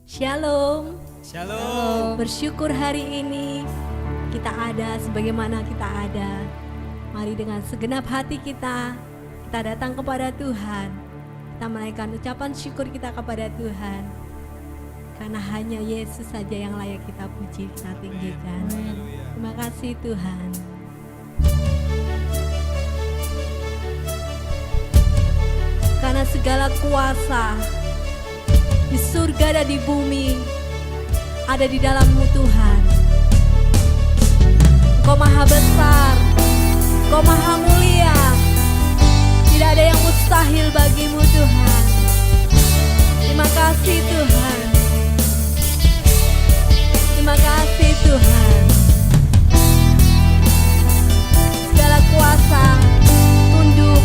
Shalom. Shalom. Bersyukur hari ini kita ada sebagaimana kita ada. Mari dengan segenap hati kita datang kepada Tuhan. Kita menaikkan ucapan syukur kita kepada Tuhan. Karena hanya Yesus saja yang layak kita puji, kita tinggikan. Terima kasih Tuhan. Karena segala kuasa di surga dan di bumi ada di dalam-Mu Tuhan. Engkau maha besar, Engkau maha mulia. Tidak ada yang mustahil bagi-Mu Tuhan. Terima kasih Tuhan. Terima kasih Tuhan. Segala kuasa tunduk.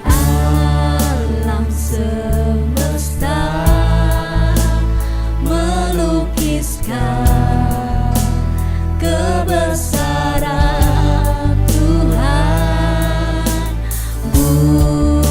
Alam semesta melukiskan kebesaran Tuhan. Bumi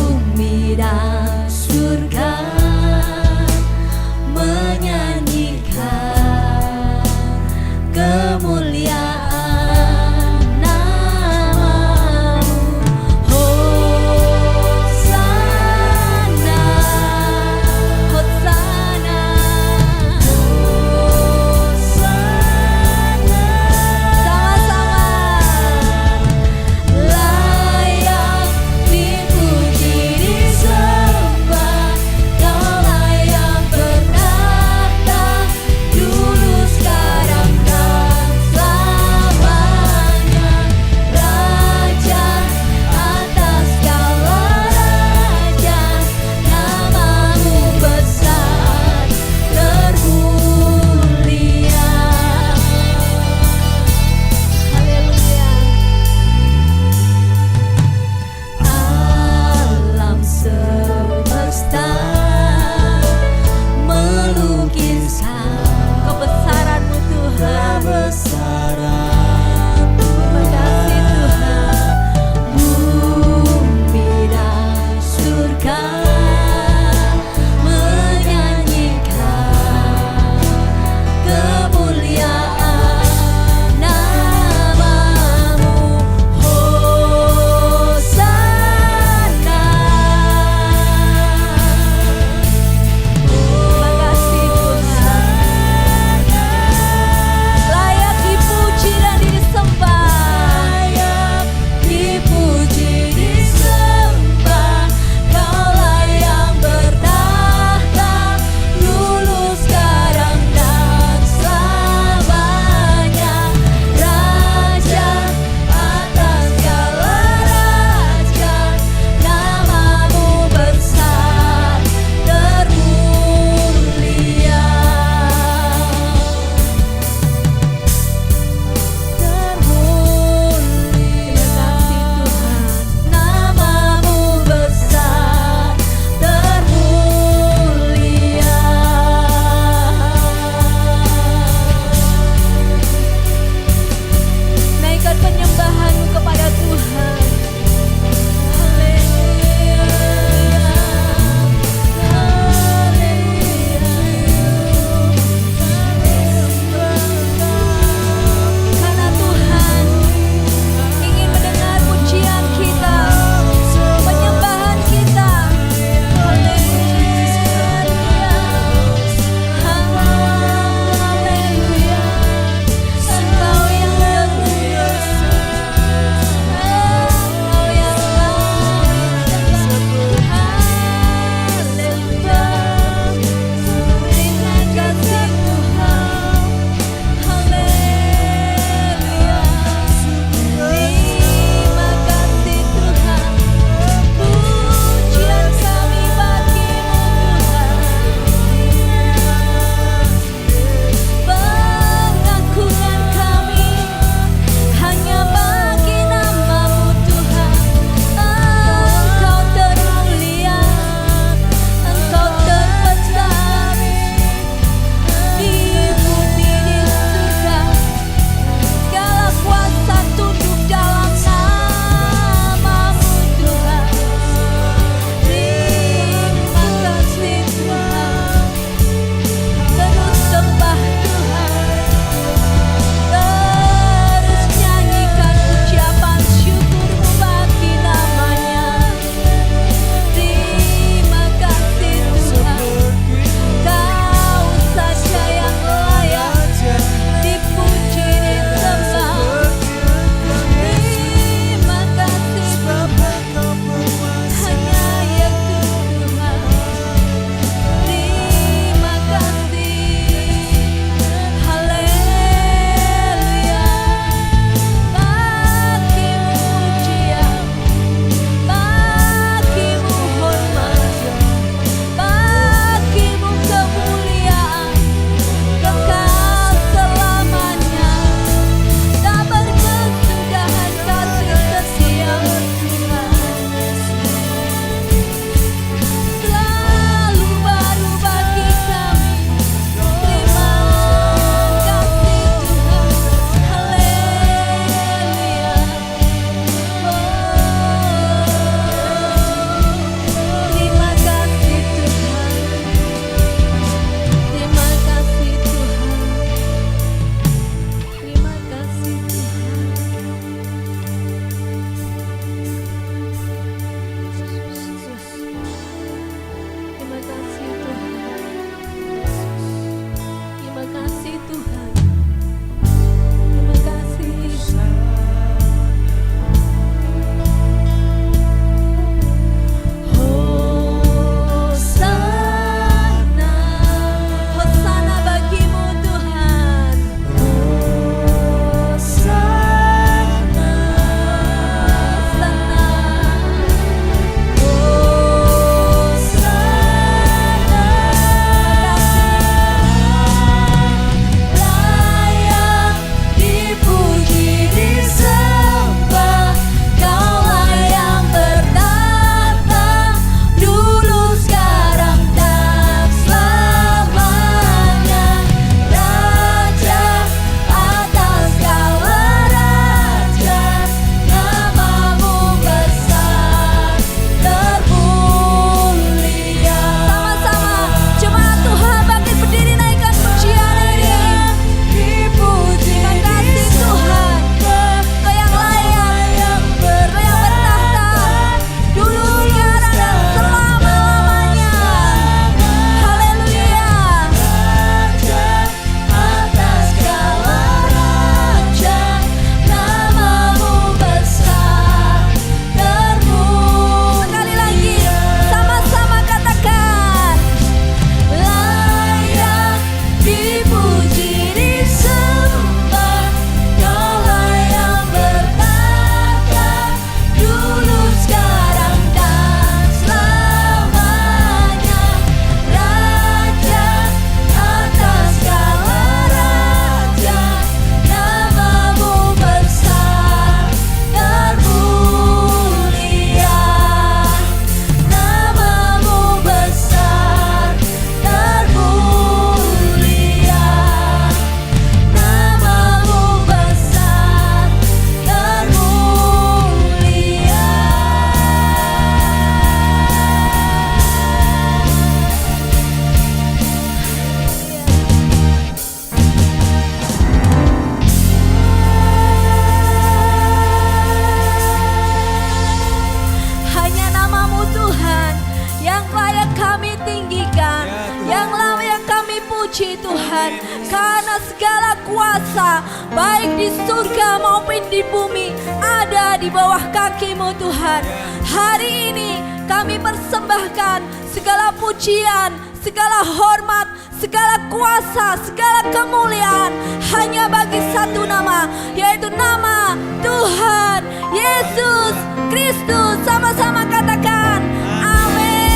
memuji Tuhan, karena segala kuasa baik di surga maupun di bumi ada di bawah kaki-Mu Tuhan. Hari ini kami persembahkan segala pujian, segala hormat, segala kuasa, segala kemuliaan hanya bagi satu nama, yaitu nama Tuhan Yesus Kristus. Sama-sama katakan amin.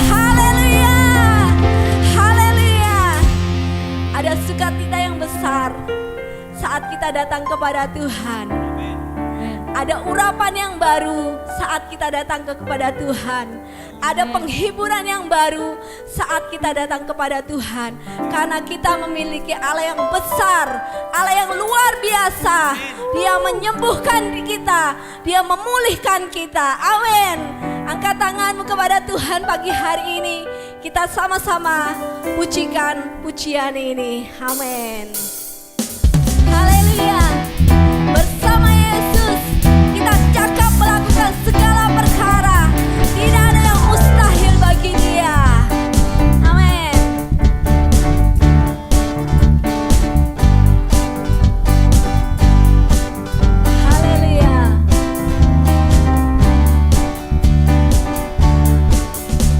Haleluya, haleluya. Ada sukacita yang besar saat kita datang kepada Tuhan. Ada urapan yang baru saat kita datang kepada Tuhan. Ada penghiburan yang baru saat kita datang kepada Tuhan. Karena kita memiliki Allah yang besar, Allah yang luar biasa. Dia menyembuhkan kita, Dia memulihkan kita. Amin. Angkat tanganmu kepada Tuhan pagi hari ini. Kita sama-sama pujikan pujian ini. Amin. Haleluya. Bersama Yesus kita cakap melakukan segala perkara. Tidak ada yang mustahil bagi Dia. Amin. Haleluya.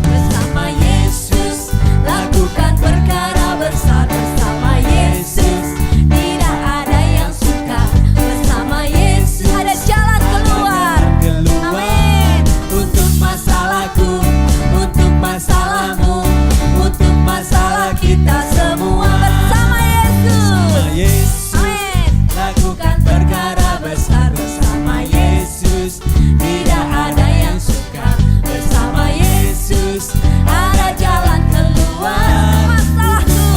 Bersama Yesus lakukan perkara besar. Bersama Yesus tidak ada yang suka. Bersama Yesus ada jalan keluar. Amin. Untuk masalahku, untuk masalahmu, untuk masalah kita semua. Bersama Yesus. Amin. Lakukan perkara besar. Bersama Yesus tidak ada yang suka. Bersama Yesus ada jalan keluar.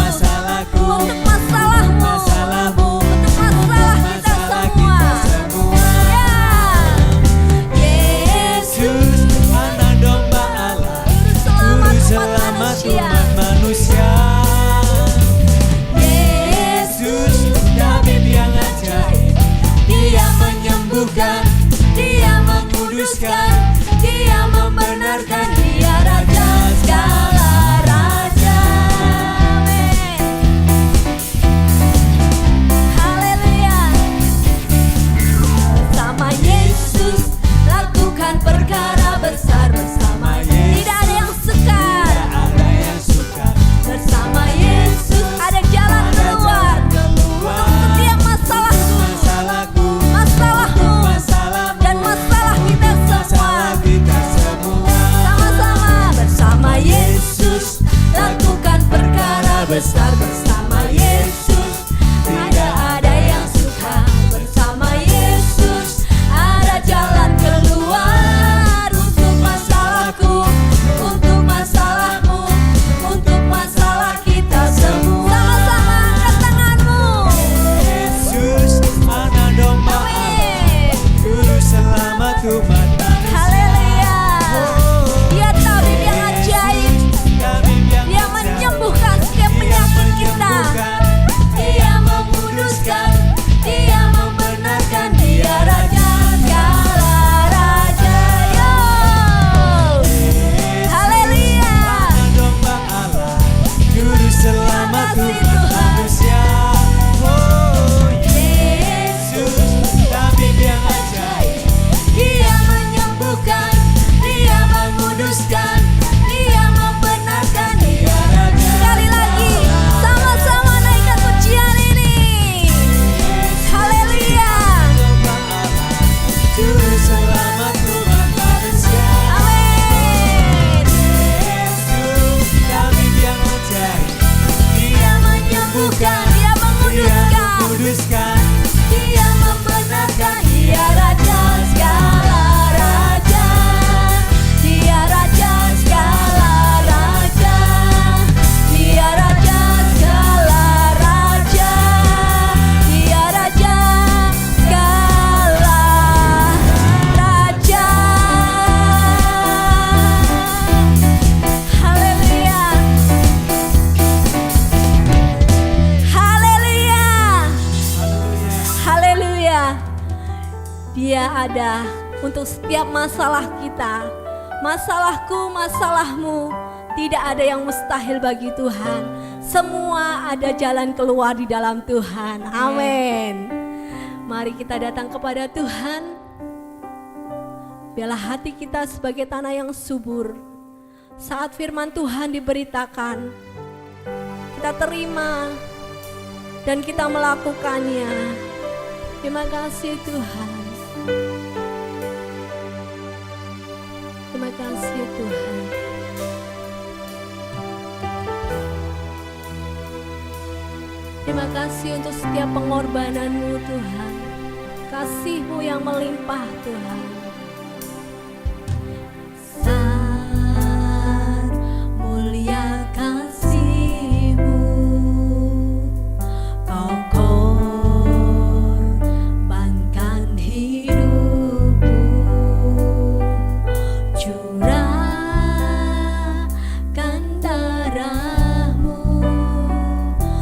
Masalahku, untuk masalahmu, Masalahmu, untuk masalah kita semua. Ya. Yesus, anak domba Allah, Juru Juru selamat selamat manusia. umat manusia. Yesus, tabib yang ajaib, Dia menyembuhkan, Dia menguduskan, Dia membenarkan, Dia Raja segala raja. Amin. Haleluya. Bersama Yesus lakukan perkara besar. Bersama Yesus tidak ada yang sukar. Tidak ada yang suka. Bersama Yesus ada jalan keluar untuk setiap masalahku, Masalahku, masalahmu, masalahmu, dan masalah kita semua. masalah kita semua. Sama-sama bersama Yesus lakukan perkara besar. Bersama Yesus tidak ada yang suka. Bersama Yesus ada jalan keluar untuk masalahku, untuk masalahmu, untuk masalah kita semua. Sama-sama angkat tanganmu. Yesus, anak domba Allah, Amin. Juru selamat umat manusia. Haleluya. Dia tabib yang ajaib. Tabib yang Dia ajaib, menyembuhkan setiap penyakit kita. menyembuhkan, Dia menguduskan, Dia membenarkan, Dia Raja segala raja. Yo. Haleluya. Anak domba Allah, Juru selamat Terima kasih, umat Tuhan. manusia. Oh Yesus, tabib yang ajaib, Dia menyembuhkan, Dia menguduskan, Dia membenarkan, Dia Raja. Sekali lagi, sama-sama naikkan pujian ini. Haleluya. Domba Allah, Juru selamat umat manusia. Amin. Yesus, tabib yang ajaib, Dia menyembuhkan, Dia Dia menguduskan, menguduskan, Dia membenarkan. Dia Raja segala raja. Dia Raja segala raja. Dia Raja segala raja. Dia Raja segala raja. Haleluya. Haleluya. Haleluya. Dia ada untuk setiap masalah kita. Masalahku, masalahmu Tidak ada yang mustahil bagi Tuhan. Semua ada jalan keluar di dalam Tuhan. Amin. Mari kita datang kepada Tuhan. Biarlah hati kita sebagai tanah yang subur. Saat firman Tuhan diberitakan, kita terima dan kita melakukannya. Terima kasih Tuhan. Terima kasih Tuhan. Terima kasih untuk setiap pengorbanan-Mu Tuhan. Kasih-Mu yang melimpah Tuhan. Besar mulia kasih-Mu, Kau korbankan hidup-Mu, curahkan darah-Mu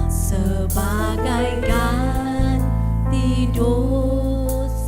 sebagai ganti dosaku.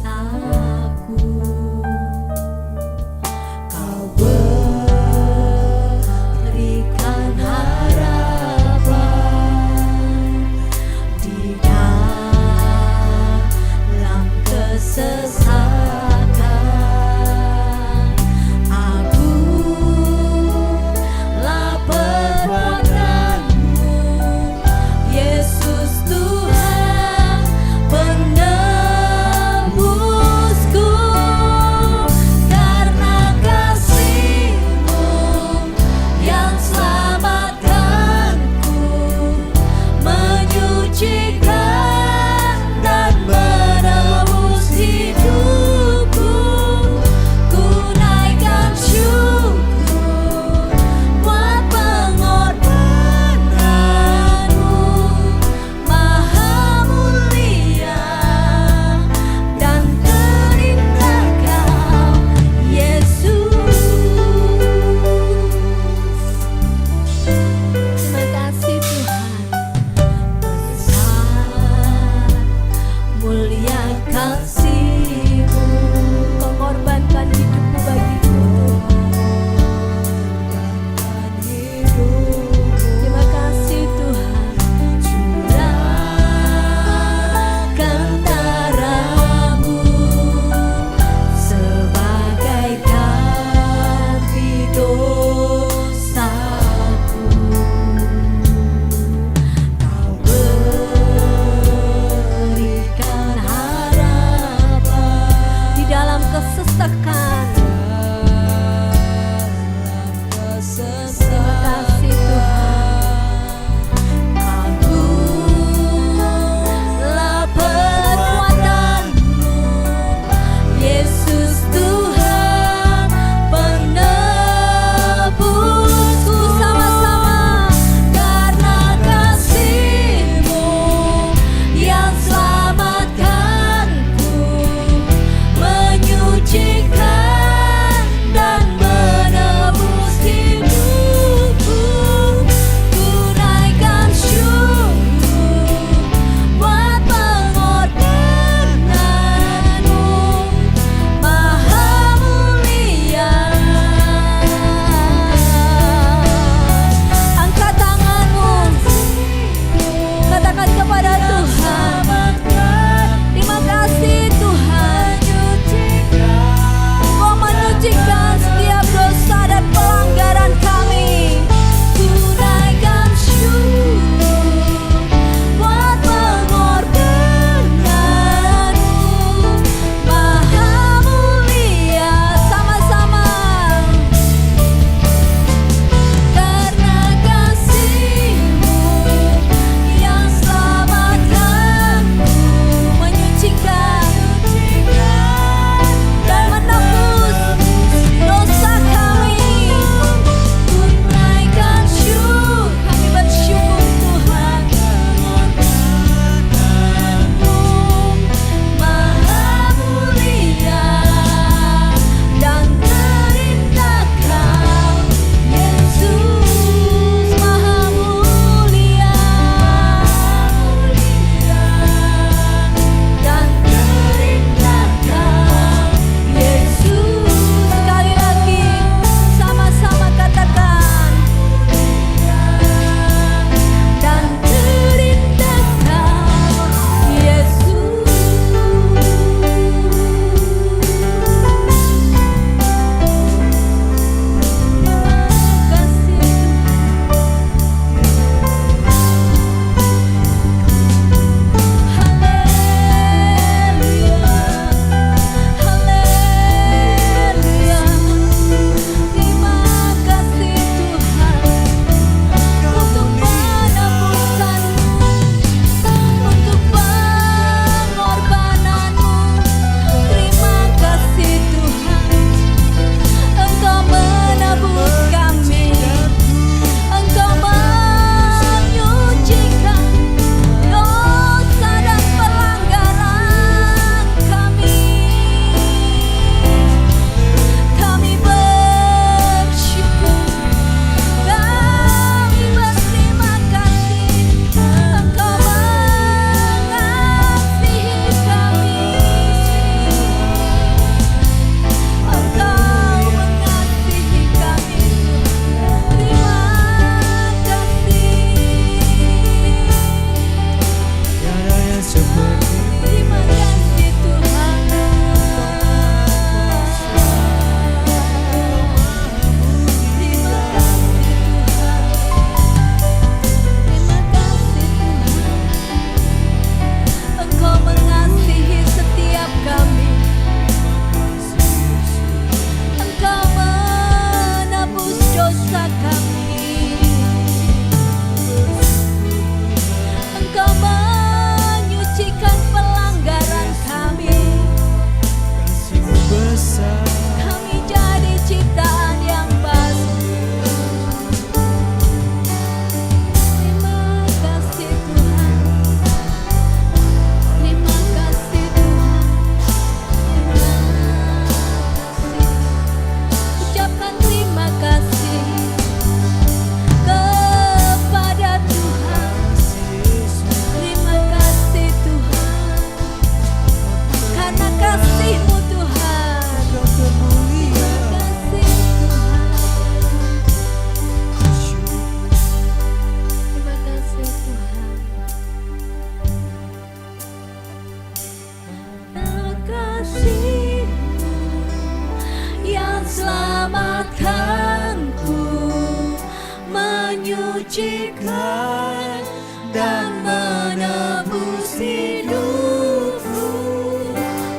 menyucikan dan menebus hidupku.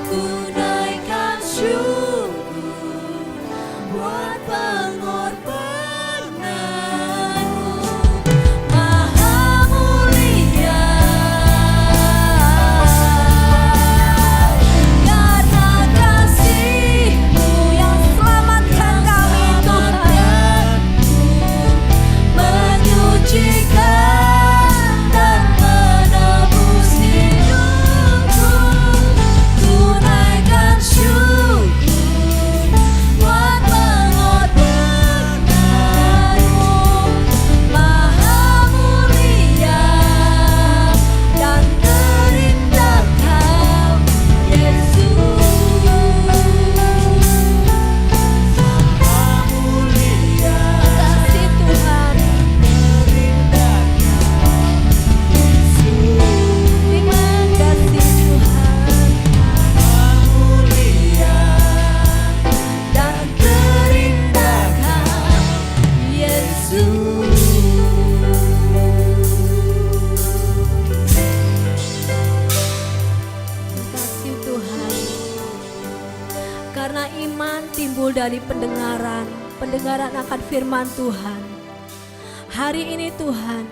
Ku naikkan syukur buat pengorbananmu. Maha mulia karena kasih-Mu yang selamatkan kami Tuhan, menyucikan dan menebus hidupku. Ku naikkan syukur buat pengorbananmu. Maha mulia dan terindah Kau, Yesus. Maha mulia kasih Tuhan, terindah terima kasih Tuhan. Maha mulia dan terindah Kau, Yesus. Terima kasih Tuhan. Karena iman timbul dari pendengaran, pendengaran akan firman Tuhan. Hari ini Tuhan,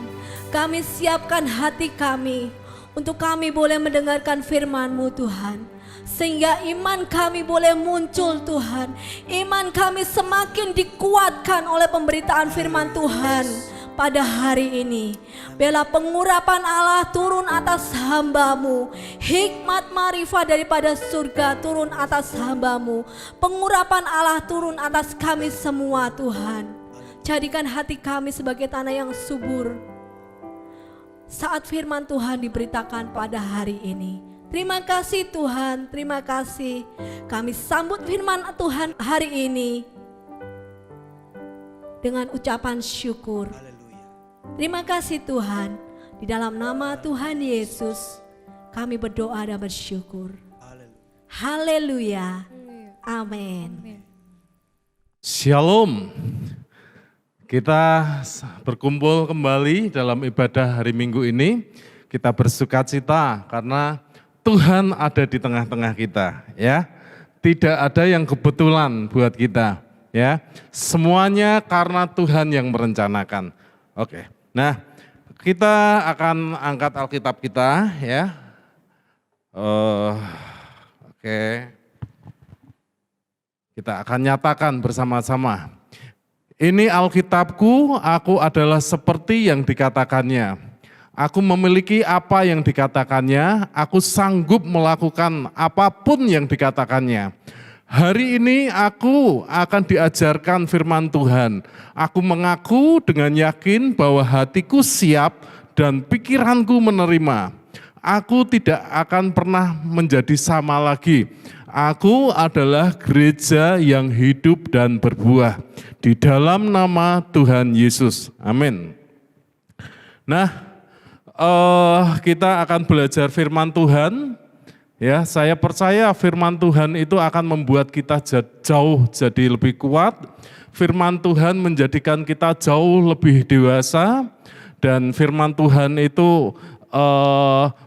kami siapkan hati kami untuk kami boleh mendengarkan firman-Mu Tuhan. Sehingga iman kami boleh muncul Tuhan. Iman kami semakin dikuatkan oleh pemberitaan firman Tuhan pada hari ini. Bela pengurapan Allah turun atas hamba-Mu. Hikmat marifat daripada surga turun atas hamba-Mu. Pengurapan Allah turun atas kami semua Tuhan. Jadikan hati kami sebagai tanah yang subur saat firman Tuhan diberitakan pada hari ini. Terima kasih Tuhan, terima kasih. Kami sambut firman Tuhan hari ini dengan ucapan syukur. Terima kasih Tuhan. Di dalam nama Tuhan Yesus kami berdoa dan bersyukur. Haleluya. Amin. Shalom. Kita berkumpul kembali dalam ibadah hari Minggu ini. Kita bersukacita karena Tuhan ada di tengah-tengah kita, ya. Tidak ada yang kebetulan buat kita, ya. Semuanya karena Tuhan yang merencanakan. Oke. Nah, kita akan angkat Alkitab kita, ya. Oke. Kita akan nyatakan bersama-sama. Ini Alkitabku, aku adalah seperti yang dikatakannya. Aku memiliki apa yang dikatakannya, aku sanggup melakukan apapun yang dikatakannya. Hari ini aku akan diajarkan firman Tuhan. Aku mengaku dengan yakin bahwa hatiku siap dan pikiranku menerima. Aku tidak akan pernah menjadi sama lagi. Aku adalah gereja yang hidup dan berbuah di dalam nama Tuhan Yesus. Amin. Nah, kita akan belajar firman Tuhan. Ya, saya percaya firman Tuhan itu akan membuat kita jauh jadi lebih kuat. Firman Tuhan menjadikan kita jauh lebih dewasa, dan firman Tuhan itu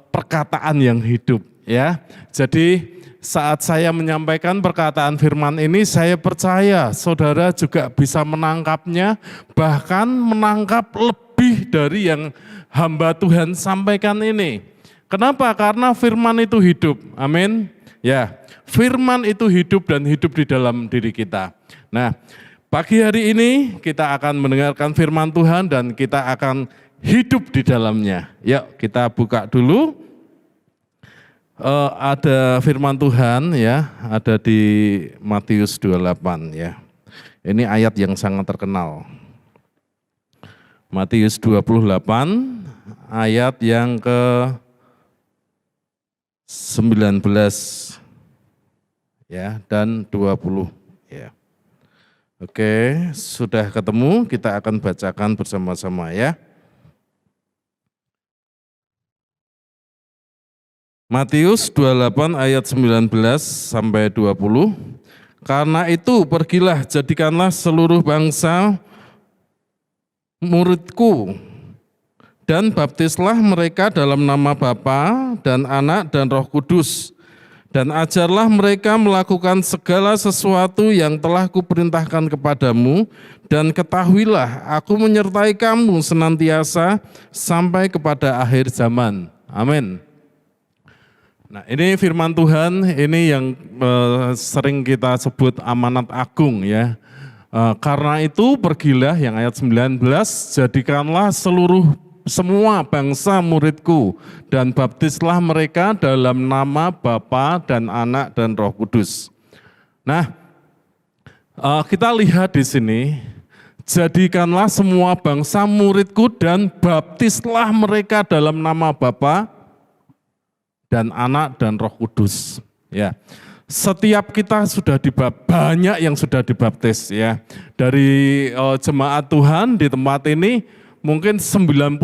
perkataan yang hidup. Ya, jadi saat saya menyampaikan perkataan firman ini, saya percaya saudara juga bisa menangkapnya, bahkan menangkap lebih dari yang hamba Tuhan sampaikan ini. Kenapa? Karena firman itu hidup. Amin. Ya, firman itu hidup dan hidup di dalam diri kita. Nah, pagi hari ini kita akan mendengarkan firman Tuhan dan kita akan hidup di dalamnya. Yuk, kita buka dulu. Ada firman Tuhan, ya, ada di Matius 28, ya. Ini ayat yang sangat terkenal. Matius 28 ayat yang ke-19, ya, dan 20, ya. Oke, sudah ketemu, kita akan bacakan bersama-sama, ya. Matius 28 ayat 19 sampai 20. Karena itu pergilah, jadikanlah seluruh bangsa muridku, dan baptislah mereka dalam nama Bapa dan Anak dan Roh Kudus, dan ajarlah mereka melakukan segala sesuatu yang telah kuperintahkan kepadamu, dan ketahuilah aku menyertai kamu senantiasa sampai kepada akhir zaman. Amin. Nah, ini firman Tuhan, ini yang sering kita sebut amanat agung ya. Karena itu pergilah, yang ayat 19, jadikanlah semua bangsa muridku dan baptislah mereka dalam nama Bapa dan Anak dan Roh Kudus. Nah, kita lihat di sini, jadikanlah semua bangsa muridku dan baptislah mereka dalam nama Bapa dan Anak dan Roh Kudus. Ya. Setiap kita sudah banyak yang sudah dibaptis ya. Dari jemaat Tuhan di tempat ini mungkin 95%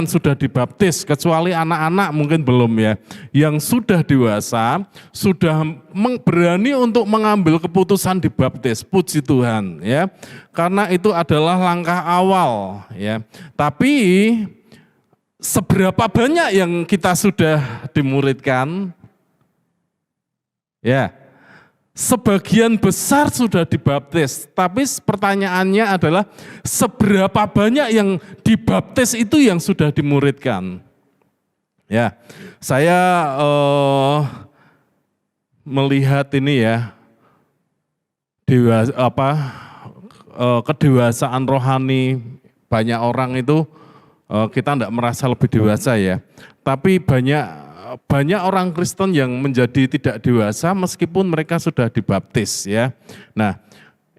sudah dibaptis, kecuali anak-anak mungkin belum ya. Yang sudah dewasa, sudah berani untuk mengambil keputusan dibaptis, puji Tuhan ya. Karena itu adalah langkah awal ya. Tapi seberapa banyak yang kita sudah dimuridkan? Ya, sebagian besar sudah dibaptis, tapi pertanyaannya adalah seberapa banyak yang dibaptis itu yang sudah dimuridkan? Ya, saya melihat ini ya, kedewasaan rohani banyak orang itu kita tidak merasa lebih dewasa ya, tapi banyak orang Kristen yang menjadi tidak dewasa meskipun mereka sudah dibaptis ya. Nah,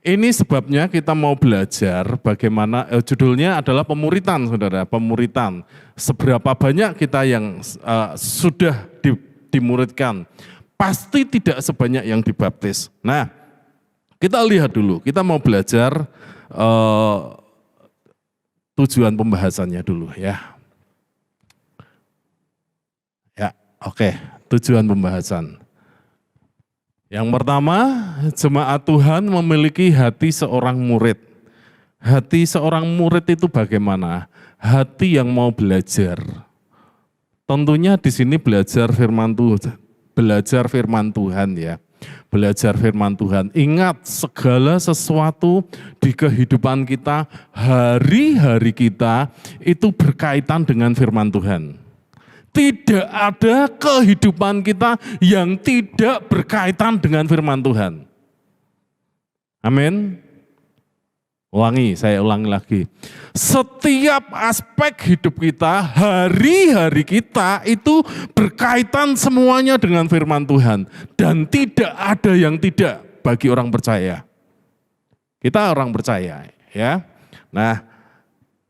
ini sebabnya kita mau belajar bagaimana, judulnya adalah pemuritan saudara, pemuritan. Seberapa banyak kita yang sudah dimuridkan, pasti tidak sebanyak yang dibaptis. Nah, kita lihat dulu, kita mau belajar tujuan pembahasannya dulu ya. Oke, tujuan pembahasan. Yang pertama, jemaat Tuhan memiliki hati seorang murid. Hati seorang murid itu bagaimana? Hati yang mau belajar. Tentunya di sini belajar firman Tuhan ya. Belajar firman Tuhan. Ingat, segala sesuatu di kehidupan kita, hari-hari kita itu berkaitan dengan firman Tuhan. Tidak ada kehidupan kita yang tidak berkaitan dengan firman Tuhan. Amin. Saya ulangi lagi. Setiap aspek hidup kita, hari-hari kita itu berkaitan semuanya dengan firman Tuhan. Dan tidak ada yang tidak bagi orang percaya. Kita orang percaya ya. Nah,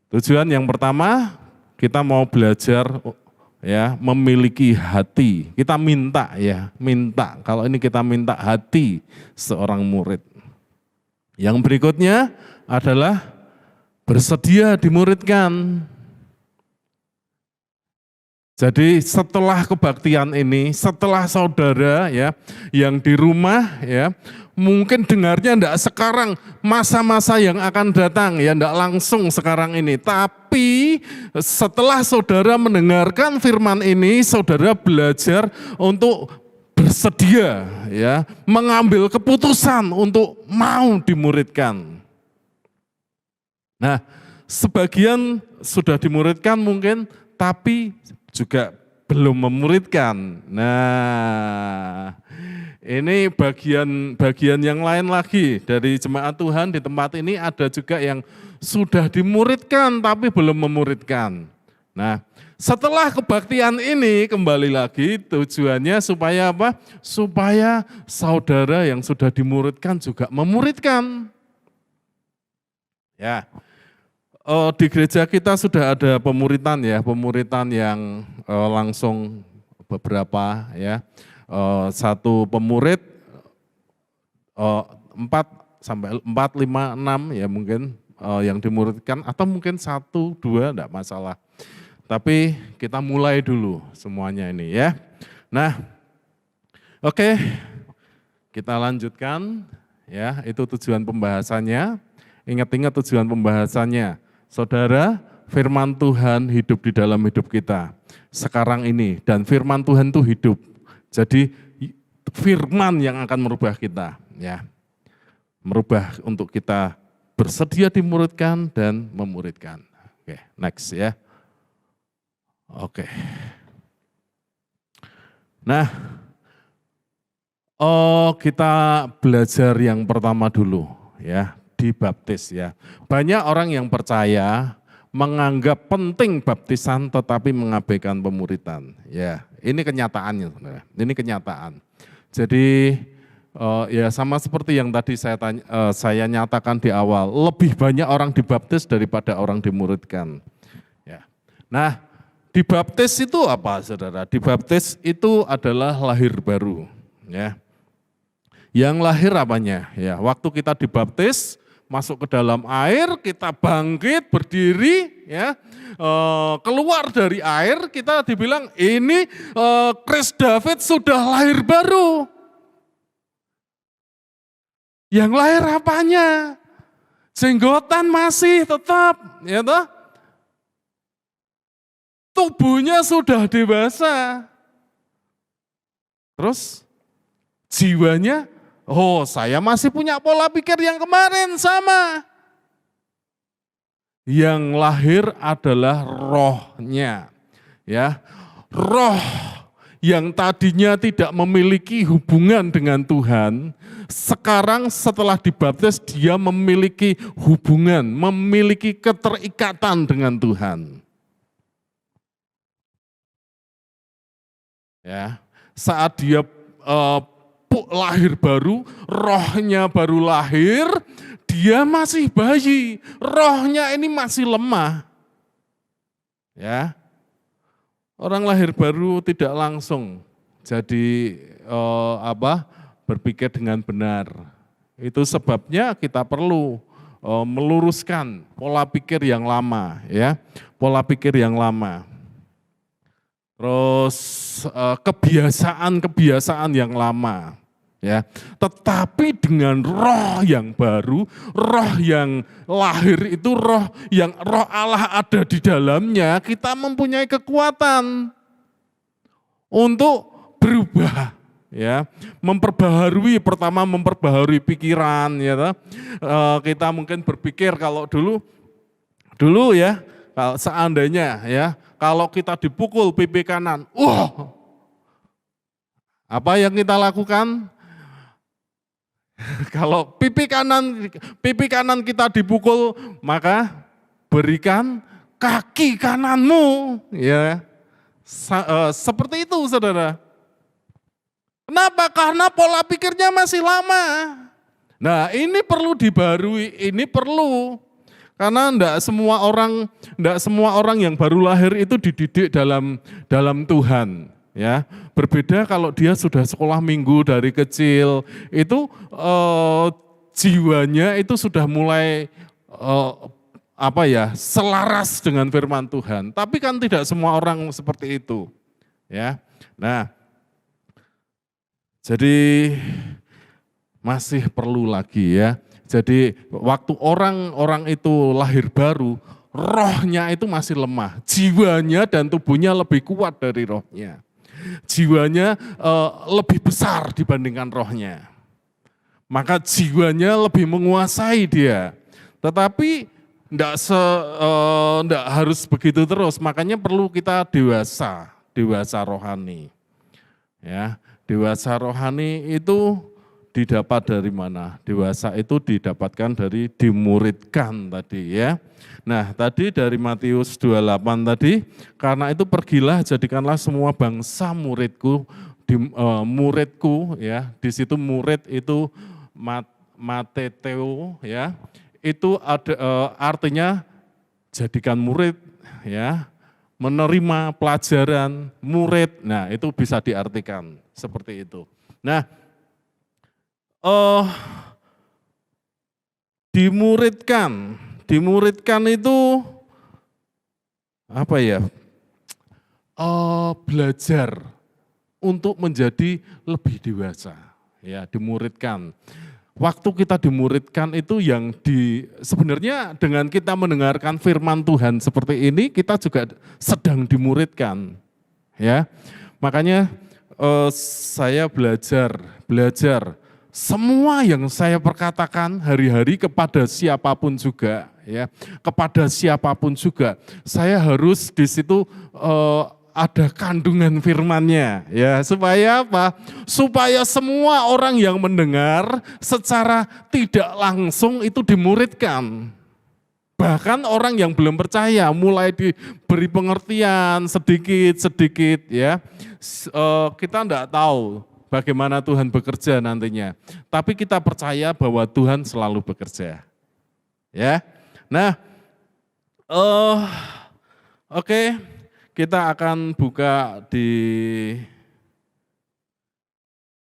tujuan yang pertama kita mau belajar ya, memiliki hati. Kita minta. Kalau ini kita minta hati seorang murid. Yang berikutnya adalah bersedia dimuridkan. Jadi setelah kebaktian ini, setelah saudara ya yang di rumah ya, mungkin dengarnya enggak sekarang, masa-masa yang akan datang ya, enggak langsung sekarang ini. Tapi setelah saudara mendengarkan firman ini, saudara belajar untuk bersedia ya, mengambil keputusan untuk mau dimuridkan. Nah, sebagian sudah dimuridkan mungkin, tapi juga belum memuridkan. Nah, ini bagian yang lain lagi dari jemaat Tuhan di tempat ini, ada juga yang sudah dimuridkan tapi belum memuridkan. Nah, setelah kebaktian ini kembali lagi tujuannya supaya apa? Supaya saudara yang sudah dimuridkan juga memuridkan. Ya. Di gereja kita sudah ada pemuritan ya, pemuritan yang langsung beberapa ya. Satu pemurid 4 sampai 4, 5, 6 ya mungkin yang dimuridkan, atau mungkin 1, 2 enggak masalah. Tapi kita mulai dulu semuanya ini ya. Nah, oke, kita lanjutkan ya, itu tujuan pembahasannya. Ingat-ingat tujuan pembahasannya. Saudara, firman Tuhan hidup di dalam hidup kita sekarang ini, dan firman Tuhan itu hidup. Jadi firman yang akan merubah kita, ya. Merubah untuk kita bersedia dimuridkan dan memuridkan. Oke, next ya. Oke. Nah, kita belajar yang pertama dulu ya, dibaptis ya. Banyak orang yang percaya menganggap penting baptisan tetapi mengabaikan pemuridan. Ya, ini kenyataannya sebenarnya. Ini kenyataan. Jadi ya sama seperti yang tadi saya nyatakan di awal, lebih banyak orang dibaptis daripada orang dimuridkan. Ya. Nah, dibaptis itu apa, saudara? Dibaptis itu adalah lahir baru. Ya. Yang lahir apanya? Ya, waktu kita dibaptis, masuk ke dalam air, kita bangkit, berdiri, ya, keluar dari air, kita dibilang ini Chris David sudah lahir baru. Yang lahir apanya? Jenggotan masih tetap, ya toh? Tubuhnya sudah dewasa. Terus jiwanya, oh saya masih punya pola pikir yang kemarin sama. Yang lahir adalah rohnya. Ya, roh yang tadinya tidak memiliki hubungan dengan Tuhan, sekarang setelah dibaptis dia memiliki hubungan, memiliki keterikatan dengan Tuhan. Ya, saat dia lahir baru, rohnya baru lahir, dia masih bayi, rohnya ini masih lemah. Ya, orang lahir baru tidak langsung jadi berpikir dengan benar. Itu sebabnya kita perlu meluruskan pola pikir yang lama, ya, pola pikir yang lama. Terus kebiasaan-kebiasaan yang lama. Ya, tetapi dengan roh yang baru, roh yang lahir itu roh yang roh Allah ada di dalamnya, kita mempunyai kekuatan untuk berubah, ya, memperbaharui, pertama memperbaharui pikiran, ya, kita mungkin berpikir kalau dulu ya, kalau seandainya ya, kalau kita dipukul pipi kanan, apa yang kita lakukan? Kalau pipi kanan kita dipukul, maka berikan kaki kananmu, ya. Seperti itu, saudara. Kenapa? Karena pola pikirnya masih lama. Nah, ini perlu dibarui, ini perlu. Karena enggak semua orang yang baru lahir itu dididik dalam Tuhan. Ya, berbeda kalau dia sudah sekolah minggu dari kecil, itu jiwanya itu sudah mulai selaras dengan firman Tuhan. Tapi kan tidak semua orang seperti itu, ya. Nah, jadi masih perlu lagi ya. Jadi waktu orang itu lahir baru, rohnya itu masih lemah, jiwanya dan tubuhnya lebih kuat dari rohnya. Jiwanya lebih besar dibandingkan rohnya. Maka jiwanya lebih menguasai dia. Tetapi enggak harus begitu terus, makanya perlu kita dewasa rohani. Ya, dewasa rohani itu didapat dari mana? Dewasa itu didapatkan dari dimuridkan tadi, ya. Nah, tadi dari Matius 28 tadi, karena itu pergilah jadikanlah semua bangsa muridku, muridku, ya. Di situ murid itu mateteo, ya. Itu ada artinya jadikan murid, ya. Menerima pelajaran murid. Nah, itu bisa diartikan seperti itu. Nah, dimuridkan itu apa ya? Belajar untuk menjadi lebih dewasa, ya, dimuridkan. waktu kita dimuridkan itu sebenarnya dengan kita mendengarkan firman Tuhan seperti ini, kita juga sedang dimuridkan. Ya, makanya saya belajar semua yang saya perkatakan hari-hari kepada siapapun juga, ya, kepada siapapun juga, saya harus di situ ada kandungan firman-Nya, ya, supaya apa? Supaya semua orang yang mendengar secara tidak langsung itu dimuridkan. Bahkan orang yang belum percaya mulai diberi pengertian sedikit-sedikit, ya. Kita enggak tahu bagaimana Tuhan bekerja nantinya. Tapi kita percaya bahwa Tuhan selalu bekerja. Ya. Nah, oke, kita akan buka di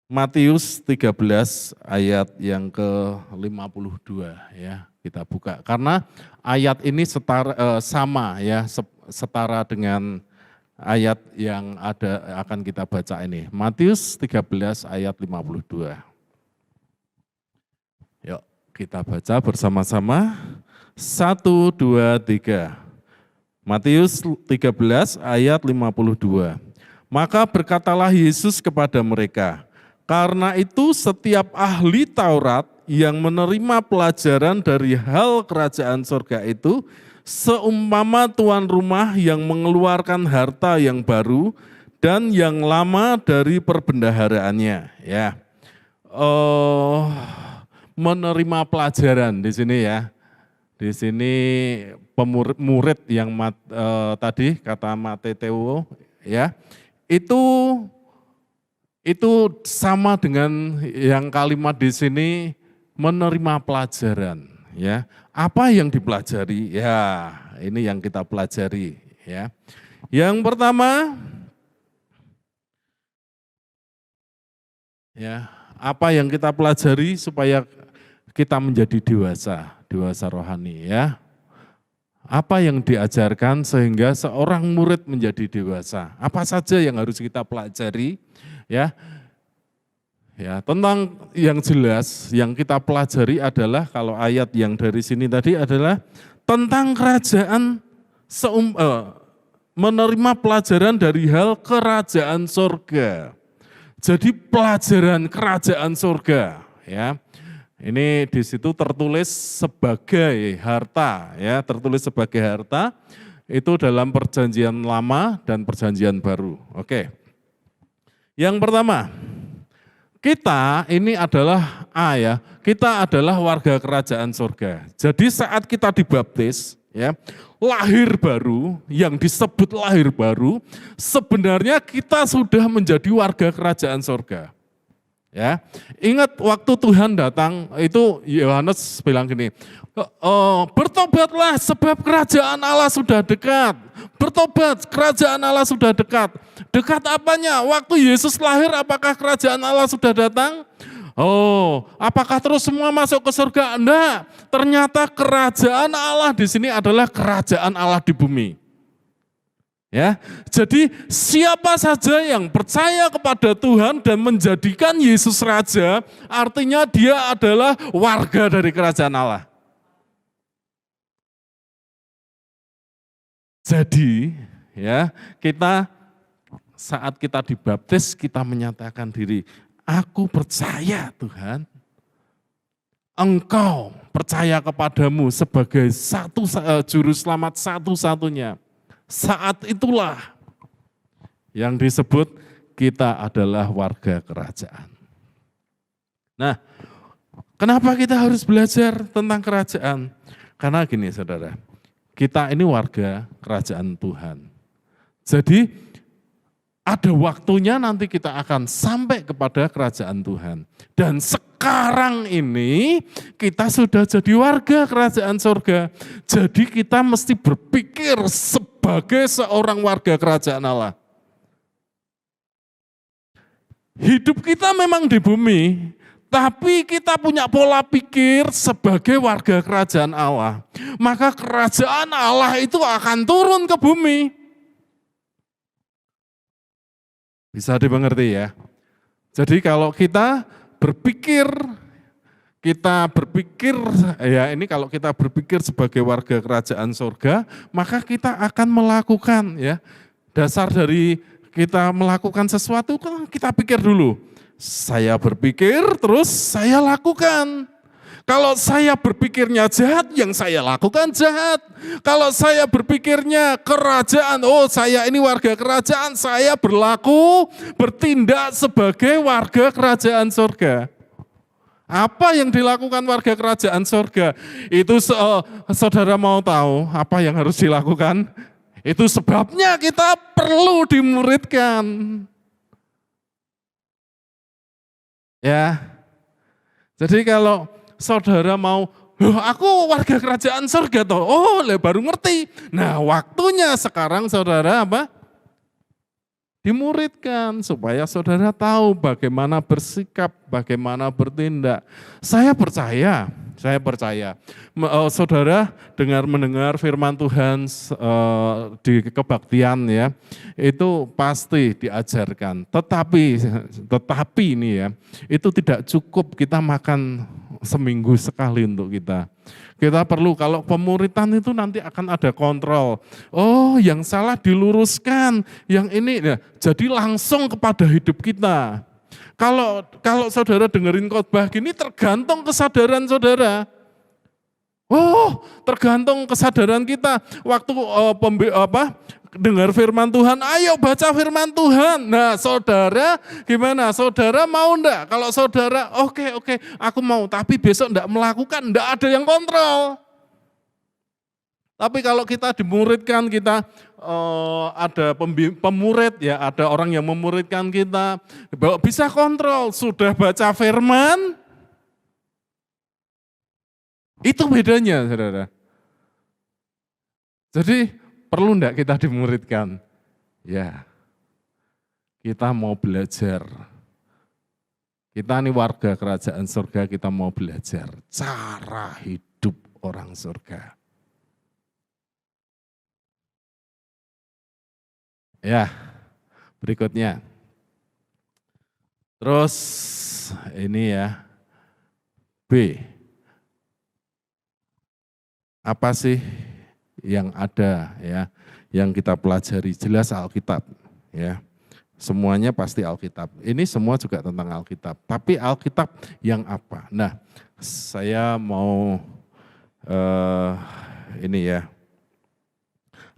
Matius 13 ayat yang ke-52, ya. Kita buka karena ayat ini sama, ya, setara dengan ayat yang akan kita baca ini. Matius 13 ayat 52. Yuk kita baca bersama-sama. 1, 2, 3. Matius 13 ayat 52. Maka berkatalah Yesus kepada mereka, karena itu setiap ahli Taurat yang menerima pelajaran dari hal kerajaan surga itu seumpama tuan rumah yang mengeluarkan harta yang baru dan yang lama dari perbendaharaannya, ya. Menerima pelajaran di sini, ya. Di sini murid yang tadi kata Mateo, ya. Itu sama dengan yang kalimat di sini menerima pelajaran, ya. Apa yang dipelajari? Ya, ini yang kita pelajari, ya. Yang pertama, ya, apa yang kita pelajari supaya kita menjadi dewasa rohani, ya. Apa yang diajarkan sehingga seorang murid menjadi dewasa? Apa saja yang harus kita pelajari, ya? Ya, tentang yang jelas yang kita pelajari adalah kalau ayat yang dari sini tadi adalah tentang kerajaan menerima pelajaran dari hal kerajaan surga. Jadi pelajaran kerajaan surga, ya. Ini di situ tertulis sebagai harta, ya, tertulis sebagai harta itu dalam perjanjian lama dan perjanjian baru. Oke. Yang pertama, kita ini adalah kita adalah warga kerajaan surga. Jadi saat kita dibaptis, ya, lahir baru, yang disebut lahir baru, sebenarnya kita sudah menjadi warga kerajaan surga. Ya, ingat waktu Tuhan datang itu Yohanes bilang gini, bertobatlah sebab kerajaan Allah sudah dekat. Bertobat, kerajaan Allah sudah dekat. Dekat apanya? Waktu Yesus lahir, apakah kerajaan Allah sudah datang? Oh, apakah terus semua masuk ke surga? Enggak. Ternyata kerajaan Allah di sini adalah kerajaan Allah di bumi. Ya, jadi siapa saja yang percaya kepada Tuhan dan menjadikan Yesus Raja, artinya dia adalah warga dari kerajaan Allah. Jadi, ya, kita saat kita dibaptis, kita menyatakan diri, aku percaya Tuhan, Engkau percaya kepadamu sebagai juru selamat satu-satunya. Saat itulah yang disebut kita adalah warga kerajaan. Nah, kenapa kita harus belajar tentang kerajaan? Karena gini saudara, kita ini warga kerajaan Tuhan. Jadi ada waktunya nanti kita akan sampai kepada kerajaan Tuhan. Dan sekarang ini kita sudah jadi warga kerajaan surga. Jadi kita mesti berpikir sebagai seorang warga kerajaan Allah. Hidup kita memang di bumi, tapi kita punya pola pikir sebagai warga kerajaan Allah. Maka kerajaan Allah itu akan turun ke bumi. Bisa dimengerti, ya. Jadi kalau kita berpikir kita berpikir, ya ini kalau kita berpikir sebagai warga kerajaan surga, maka kita akan melakukan, ya dasar dari kita melakukan sesuatu kan kita pikir dulu. Saya berpikir terus saya lakukan. Kalau saya berpikirnya jahat, yang saya lakukan jahat. Kalau saya berpikirnya kerajaan, oh saya ini warga kerajaan, saya berlaku, bertindak sebagai warga kerajaan surga. Apa yang dilakukan warga kerajaan surga? Itu saudara mau tahu apa yang harus dilakukan? Itu sebabnya kita perlu dimuridkan. Ya, jadi kalau saudara mau, aku warga kerajaan surga toh, oh baru ngerti. Nah waktunya sekarang saudara apa? Dimuridkan supaya saudara tahu bagaimana bersikap, bagaimana bertindak. Saya percaya, saudara mendengar firman Tuhan di kebaktian ya, itu pasti diajarkan. Tetapi ini ya, itu tidak cukup kita makan seminggu sekali untuk kita. Kita perlu, kalau pemuritan itu nanti akan ada kontrol. Oh, yang salah diluruskan, yang ini, ya, jadi langsung kepada hidup kita. Kalau saudara dengerin khotbah gini, tergantung kesadaran saudara. Oh, tergantung kesadaran kita. Waktu dengar firman Tuhan, ayo baca firman Tuhan. Nah saudara gimana? Saudara mau enggak? Kalau saudara oke, aku mau, tapi besok enggak melakukan, enggak ada yang kontrol. Tapi kalau kita dimuridkan, kita ada pemurid ya, ada orang yang memuridkan kita, bisa kontrol, sudah baca firman, itu bedanya saudara. Jadi perlu enggak kita dimuridkan? Ya, kita mau belajar. Kita ini warga kerajaan surga, kita mau belajar cara hidup orang surga. Ya, berikutnya. Terus ini ya, B. Apa sih yang ada ya, yang kita pelajari? Jelas Alkitab ya. Semuanya pasti Alkitab. Ini semua juga tentang Alkitab. Tapi Alkitab yang apa? Nah, saya mau ini ya.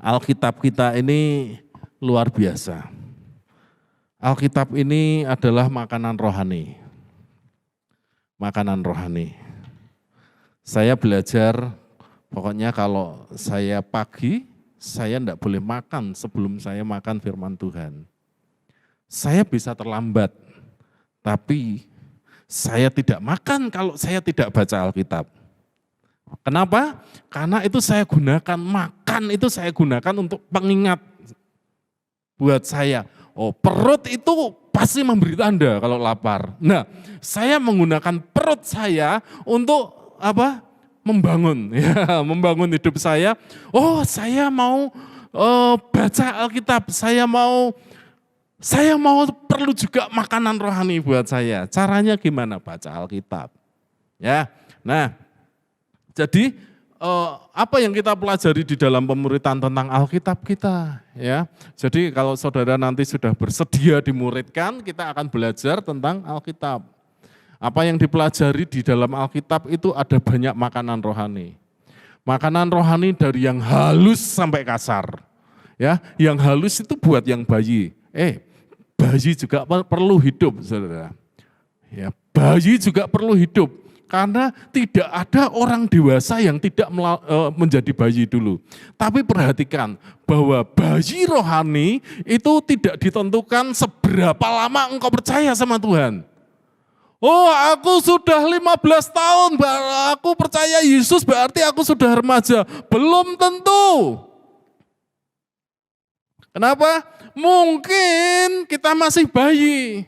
Alkitab kita ini luar biasa. Alkitab ini adalah makanan rohani. Makanan rohani. Saya belajar, pokoknya kalau saya pagi, saya tidak boleh makan sebelum saya makan firman Tuhan. Saya bisa terlambat, tapi saya tidak makan kalau saya tidak baca Alkitab. Kenapa? Karena itu saya gunakan, makan itu saya gunakan untuk pengingat buat saya. Oh, perut itu pasti memberi tanda kalau lapar. Nah, saya menggunakan perut saya untuk apa? Membangun, ya, membangun hidup saya. Oh, saya mau baca Alkitab, saya mau perlu juga makanan rohani buat saya. Caranya gimana? Baca Alkitab. Ya. Nah, jadi apa yang kita pelajari di dalam pemuritan tentang Alkitab kita, ya. Jadi kalau saudara nanti sudah bersedia dimuridkan, kita akan belajar tentang Alkitab. Apa yang dipelajari di dalam Alkitab itu ada banyak makanan rohani. Makanan rohani dari yang halus sampai kasar. Ya, yang halus itu buat yang bayi. Bayi juga perlu hidup, saudara. Ya, bayi juga perlu hidup. Karena tidak ada orang dewasa yang tidak menjadi bayi dulu. Tapi perhatikan bahwa bayi rohani itu tidak ditentukan seberapa lama engkau percaya sama Tuhan. Oh, aku sudah 15 tahun, aku percaya Yesus berarti aku sudah remaja. Belum tentu. Kenapa? Mungkin kita masih bayi.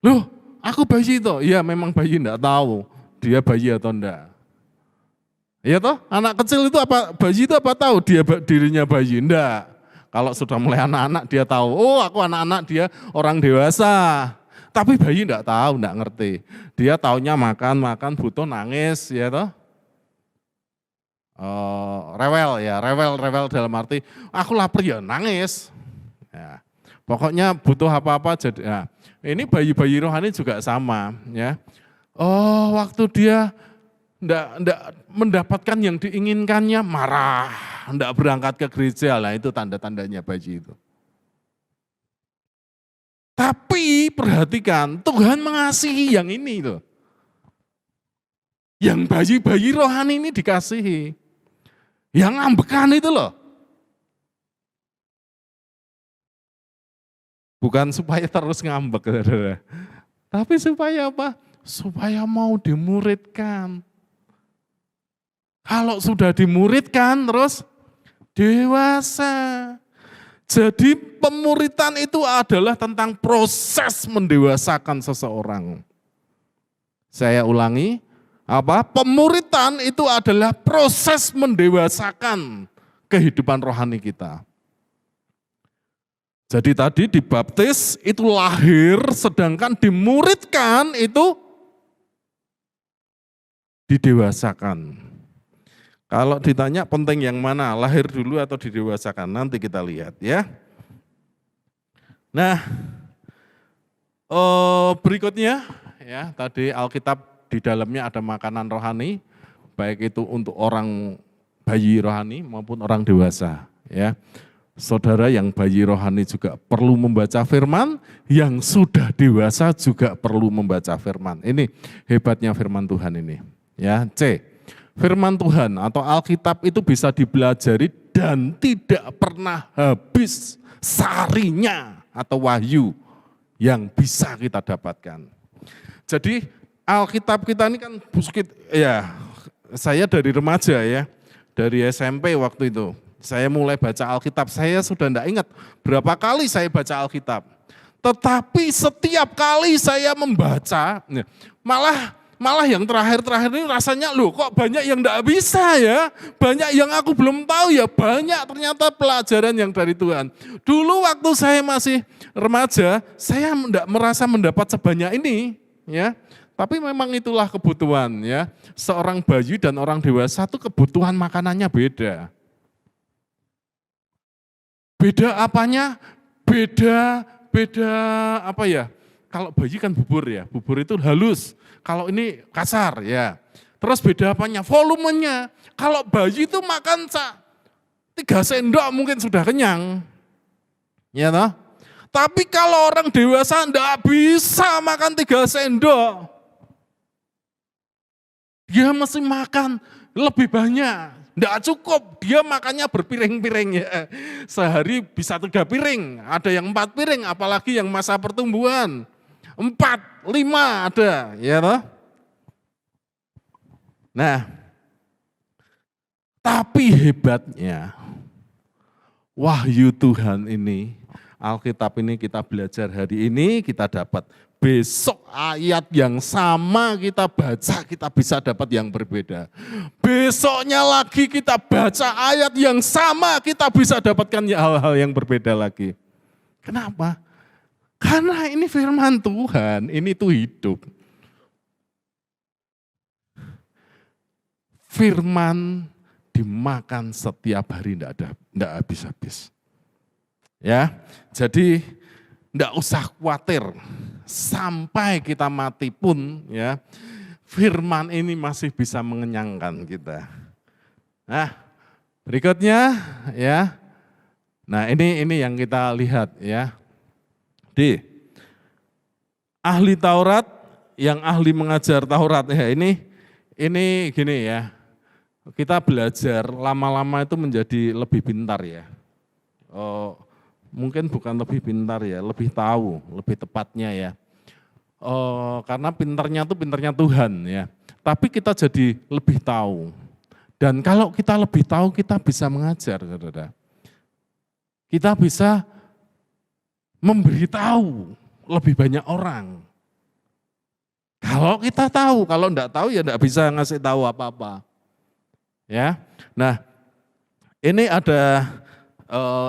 Loh, aku bayi toh? Iya, memang bayi, enggak tahu dia bayi atau enggak. Iya toh? Anak kecil itu apa? Bayi itu apa tahu dia dirinya bayi? Enggak. Kalau sudah mulai anak-anak dia tahu, oh aku anak-anak, dia orang dewasa. Tapi bayi enggak tahu, enggak ngerti. Dia taunya makan, butuh, nangis, ya toh. Rewel dalam arti aku lapar ya nangis. Ya. Pokoknya butuh apa-apa jadi. Nah, ini bayi-bayi rohani juga sama, ya. Oh, waktu dia enggak mendapatkan yang diinginkannya, marah, enggak berangkat ke gereja. Lah itu tanda-tandanya bayi itu. Tapi perhatikan, Tuhan mengasihi yang ini loh. Yang bayi-bayi rohani ini dikasihi. Yang ngambekan itu loh. Bukan supaya terus ngambek, saudara. Tapi supaya apa? Supaya mau dimuridkan. Kalau sudah dimuridkan terus dewasa. Jadi pemuritan itu adalah tentang proses mendewasakan seseorang. Saya ulangi, pemuritan itu adalah proses mendewasakan kehidupan rohani kita. Jadi tadi dibaptis itu lahir, sedangkan dimuridkan itu didewasakan. Kalau ditanya penting yang mana, lahir dulu atau didewasakan, nanti kita lihat ya. Nah, berikutnya ya, tadi Alkitab di dalamnya ada makanan rohani, baik itu untuk orang bayi rohani maupun orang dewasa ya. Saudara yang bayi rohani juga perlu membaca firman, yang sudah dewasa juga perlu membaca firman. Ini hebatnya firman Tuhan ini ya. C. Firman Tuhan atau Alkitab itu bisa dipelajari dan tidak pernah habis sarinya atau wahyu yang bisa kita dapatkan. Jadi Alkitab kita ini kan ya, saya dari remaja ya, dari SMP waktu itu. Saya mulai baca Alkitab, saya sudah tidak ingat berapa kali saya baca Alkitab. Tetapi setiap kali saya membaca, malah yang terakhir-terakhir ini rasanya loh kok banyak yang enggak bisa ya, banyak yang aku belum tahu ya, banyak ternyata pelajaran yang dari Tuhan. Dulu waktu saya masih remaja, saya enggak merasa mendapat sebanyak ini ya, tapi memang itulah kebutuhan ya, seorang bayi dan orang dewasa itu kebutuhan makanannya beda. Beda apanya? Beda apa ya, kalau bayi kan bubur ya, bubur itu halus. Kalau ini kasar ya. Terus beda apanya? Volumenya. Kalau bayi itu makan 3 sendok mungkin sudah kenyang. Ya toh? Tapi kalau orang dewasa enggak bisa makan 3 sendok. Dia mesti makan lebih banyak. Enggak cukup, dia makannya berpiring-piring ya. Sehari bisa 3 piring, ada yang 4 piring, apalagi yang masa pertumbuhan. 4, 5 ada, ya toh? Nah, tapi hebatnya wahyu Tuhan ini, Alkitab ini kita belajar hari ini, kita dapat besok ayat yang sama kita baca, kita bisa dapat yang berbeda. Besoknya lagi kita baca ayat yang sama, kita bisa dapatkan hal-hal yang berbeda lagi. Kenapa? Karena ini firman Tuhan, ini tuh hidup. Firman dimakan setiap hari, enggak habis-habis. Ya, jadi enggak usah khawatir sampai kita mati pun ya, firman ini masih bisa mengenyangkan kita. Nah, berikutnya ya. Nah, ini yang kita lihat ya. Ahli Taurat yang ahli mengajar Taurat ya, ini gini ya. Kita belajar lama-lama itu menjadi lebih pintar ya. Mungkin bukan lebih pintar ya, lebih tahu, lebih tepatnya ya. Karena pintarnya Tuhan ya. Tapi kita jadi lebih tahu. Dan kalau kita lebih tahu, kita bisa mengajar, saudara. Kita bisa memberitahu lebih banyak orang. Kalau kita tahu, kalau enggak tahu ya enggak bisa ngasih tahu apa-apa. Ya. Nah, ini ada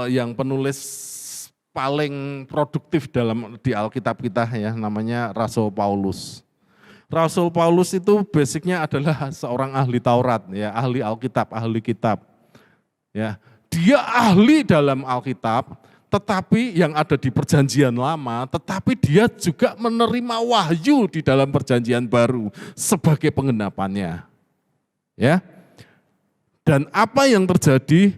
yang penulis paling produktif di Alkitab kita ya, namanya Rasul Paulus. Rasul Paulus itu basicnya adalah seorang ahli Taurat ya, ahli Alkitab, ahli kitab. Ya, dia ahli dalam Alkitab, tetapi yang ada di Perjanjian Lama, tetapi dia juga menerima wahyu di dalam Perjanjian Baru sebagai penggenapannya. Ya. Dan apa yang terjadi?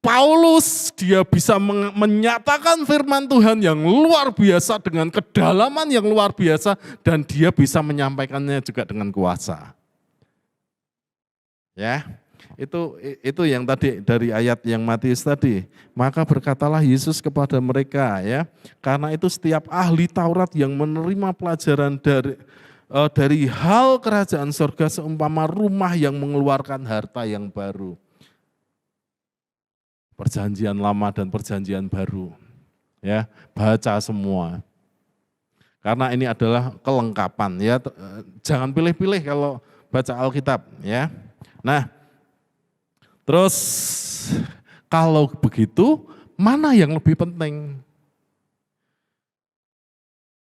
Paulus dia bisa menyatakan firman Tuhan yang luar biasa dengan kedalaman yang luar biasa dan dia bisa menyampaikannya juga dengan kuasa. Ya, itu yang tadi dari ayat yang Matius tadi. Maka berkatalah Yesus kepada mereka ya, karena itu setiap ahli Taurat yang menerima pelajaran dari hal kerajaan surga seumpama rumah yang mengeluarkan harta yang baru. Perjanjian Lama dan Perjanjian Baru. Ya, baca semua. Karena ini adalah kelengkapan ya. Jangan pilih-pilih kalau baca Alkitab ya. Nah, terus kalau begitu mana yang lebih penting?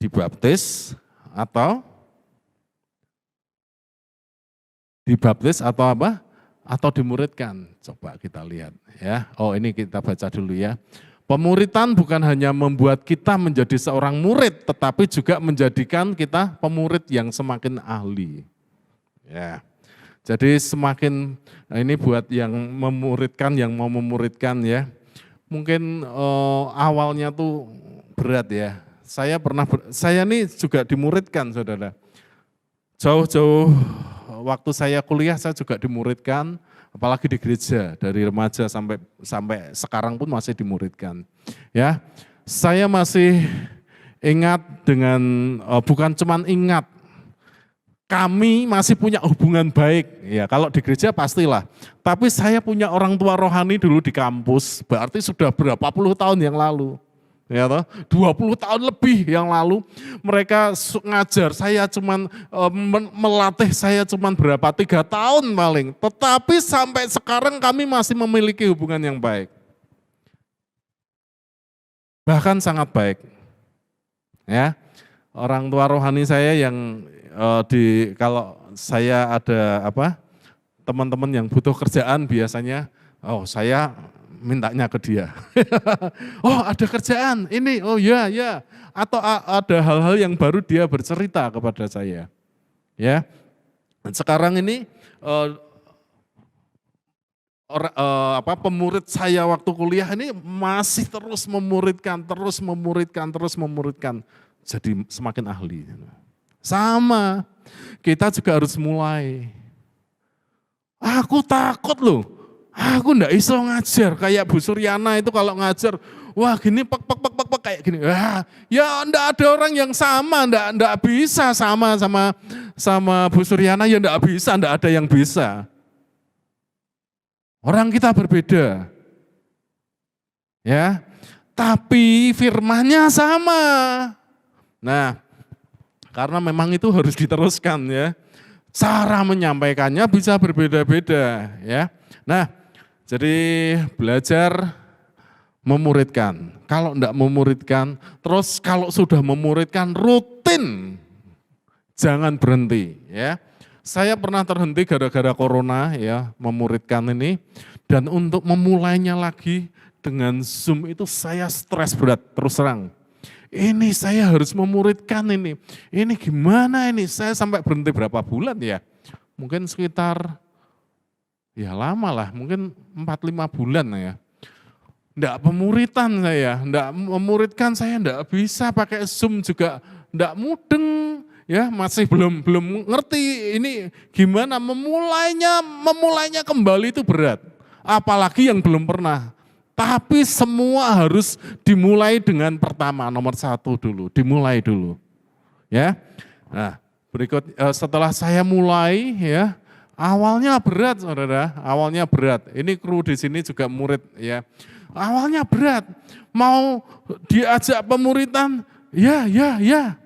Dibaptis atau apa? Atau dimuridkan. Coba kita lihat ya. Oh, ini kita baca dulu ya. Pemuritan bukan hanya membuat kita menjadi seorang murid, tetapi juga menjadikan kita pemurid yang semakin ahli. Ya. Jadi semakin, ini buat yang memuridkan, yang mau memuridkan ya. Mungkin awalnya tuh berat ya. Saya ini juga dimuridkan saudara. Jauh-jauh waktu saya kuliah saya juga dimuridkan, apalagi di gereja dari remaja sampai sekarang pun masih dimuridkan. Ya, saya masih ingat dengan bukan cuman ingat, kami masih punya hubungan baik. Ya, kalau di gereja pastilah. Tapi saya punya orang tua rohani dulu di kampus, berarti sudah berapa puluh tahun yang lalu. Ya toh, 20 tahun lebih yang lalu mereka ngajar saya cuman melatih saya cuman berapa 3 tahun paling, tetapi sampai sekarang kami masih memiliki hubungan yang baik, bahkan sangat baik. Ya, orang tua rohani saya yang kalau saya ada teman-teman yang butuh kerjaan biasanya, saya mintanya ke dia. Oh, ada kerjaan ini, oh ya. Atau ada hal-hal yang baru dia bercerita kepada saya. Ya. Sekarang ini pemurid saya waktu kuliah ini masih terus memuridkan. Jadi semakin ahli. Sama, kita juga harus mulai. Aku takut loh. Aku enggak iso ngajar kayak Bu Suryana itu kalau ngajar, wah gini pek kayak gini. Ya enggak ada orang yang sama, enggak bisa sama Bu Suryana, ya enggak ada yang bisa. Orang kita berbeda. Ya. Tapi firman-Nya sama. Nah, karena memang itu harus diteruskan ya. Cara menyampaikannya bisa berbeda-beda ya. Nah, jadi belajar memuridkan. Kalau enggak memuridkan, terus kalau sudah memuridkan rutin, jangan berhenti ya. Saya pernah terhenti gara-gara corona ya, memuridkan ini. Dan untuk memulainya lagi dengan Zoom itu saya stres berat, terus terang. Ini saya harus memuridkan ini. Ini gimana ini? Saya sampai berhenti berapa bulan ya? Mungkin sekitar, ya lama lah, mungkin 4-5 bulan ya. Enggak pemuritan saya, enggak memuridkan saya enggak bisa pakai Zoom juga enggak mudeng ya, masih belum ngerti ini gimana memulainya kembali itu berat. Apalagi yang belum pernah. Tapi semua harus dimulai dengan pertama, nomor 1 dulu, dimulai dulu. Ya. Nah, berikut setelah saya mulai ya, awalnya berat saudara, awalnya berat. Ini kru di sini juga murid ya. Awalnya berat, mau diajak pemuritan, ya.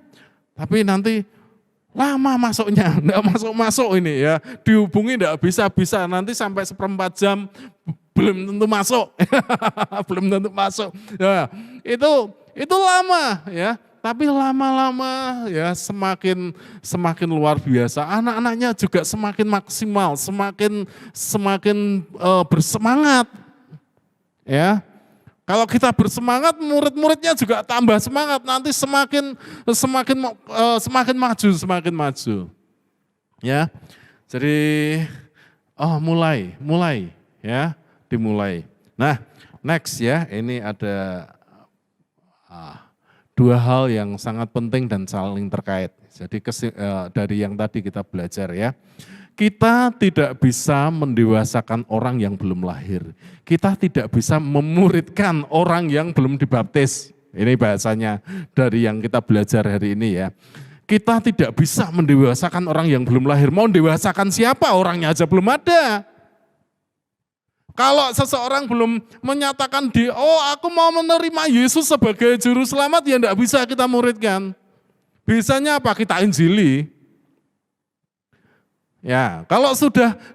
Tapi nanti lama masuknya, enggak masuk ini ya. Dihubungi enggak bisa, nanti sampai 1/4 jam belum tentu masuk. Belum tentu masuk. Ya, itu lama ya. Tapi lama-lama ya semakin luar biasa. Anak-anaknya juga semakin maksimal, semakin bersemangat. Ya. Kalau kita bersemangat, murid-muridnya juga tambah semangat. Nanti semakin maju. Ya. Jadi mulai ya, dimulai. Nah, next ya, ini ada dua hal yang sangat penting dan saling terkait. Jadi dari yang tadi kita belajar ya, kita tidak bisa mendewasakan orang yang belum lahir. Kita tidak bisa memuridkan orang yang belum dibaptis. Ini bahasanya dari yang kita belajar hari ini ya. Kita tidak bisa mendewasakan orang yang belum lahir. Mau dewasakan siapa? Orangnya aja belum ada. Kalau seseorang belum menyatakan aku mau menerima Yesus sebagai juru selamat, ya enggak bisa kita muridkan. Bisanya apa? Kita injili. Ya, kalau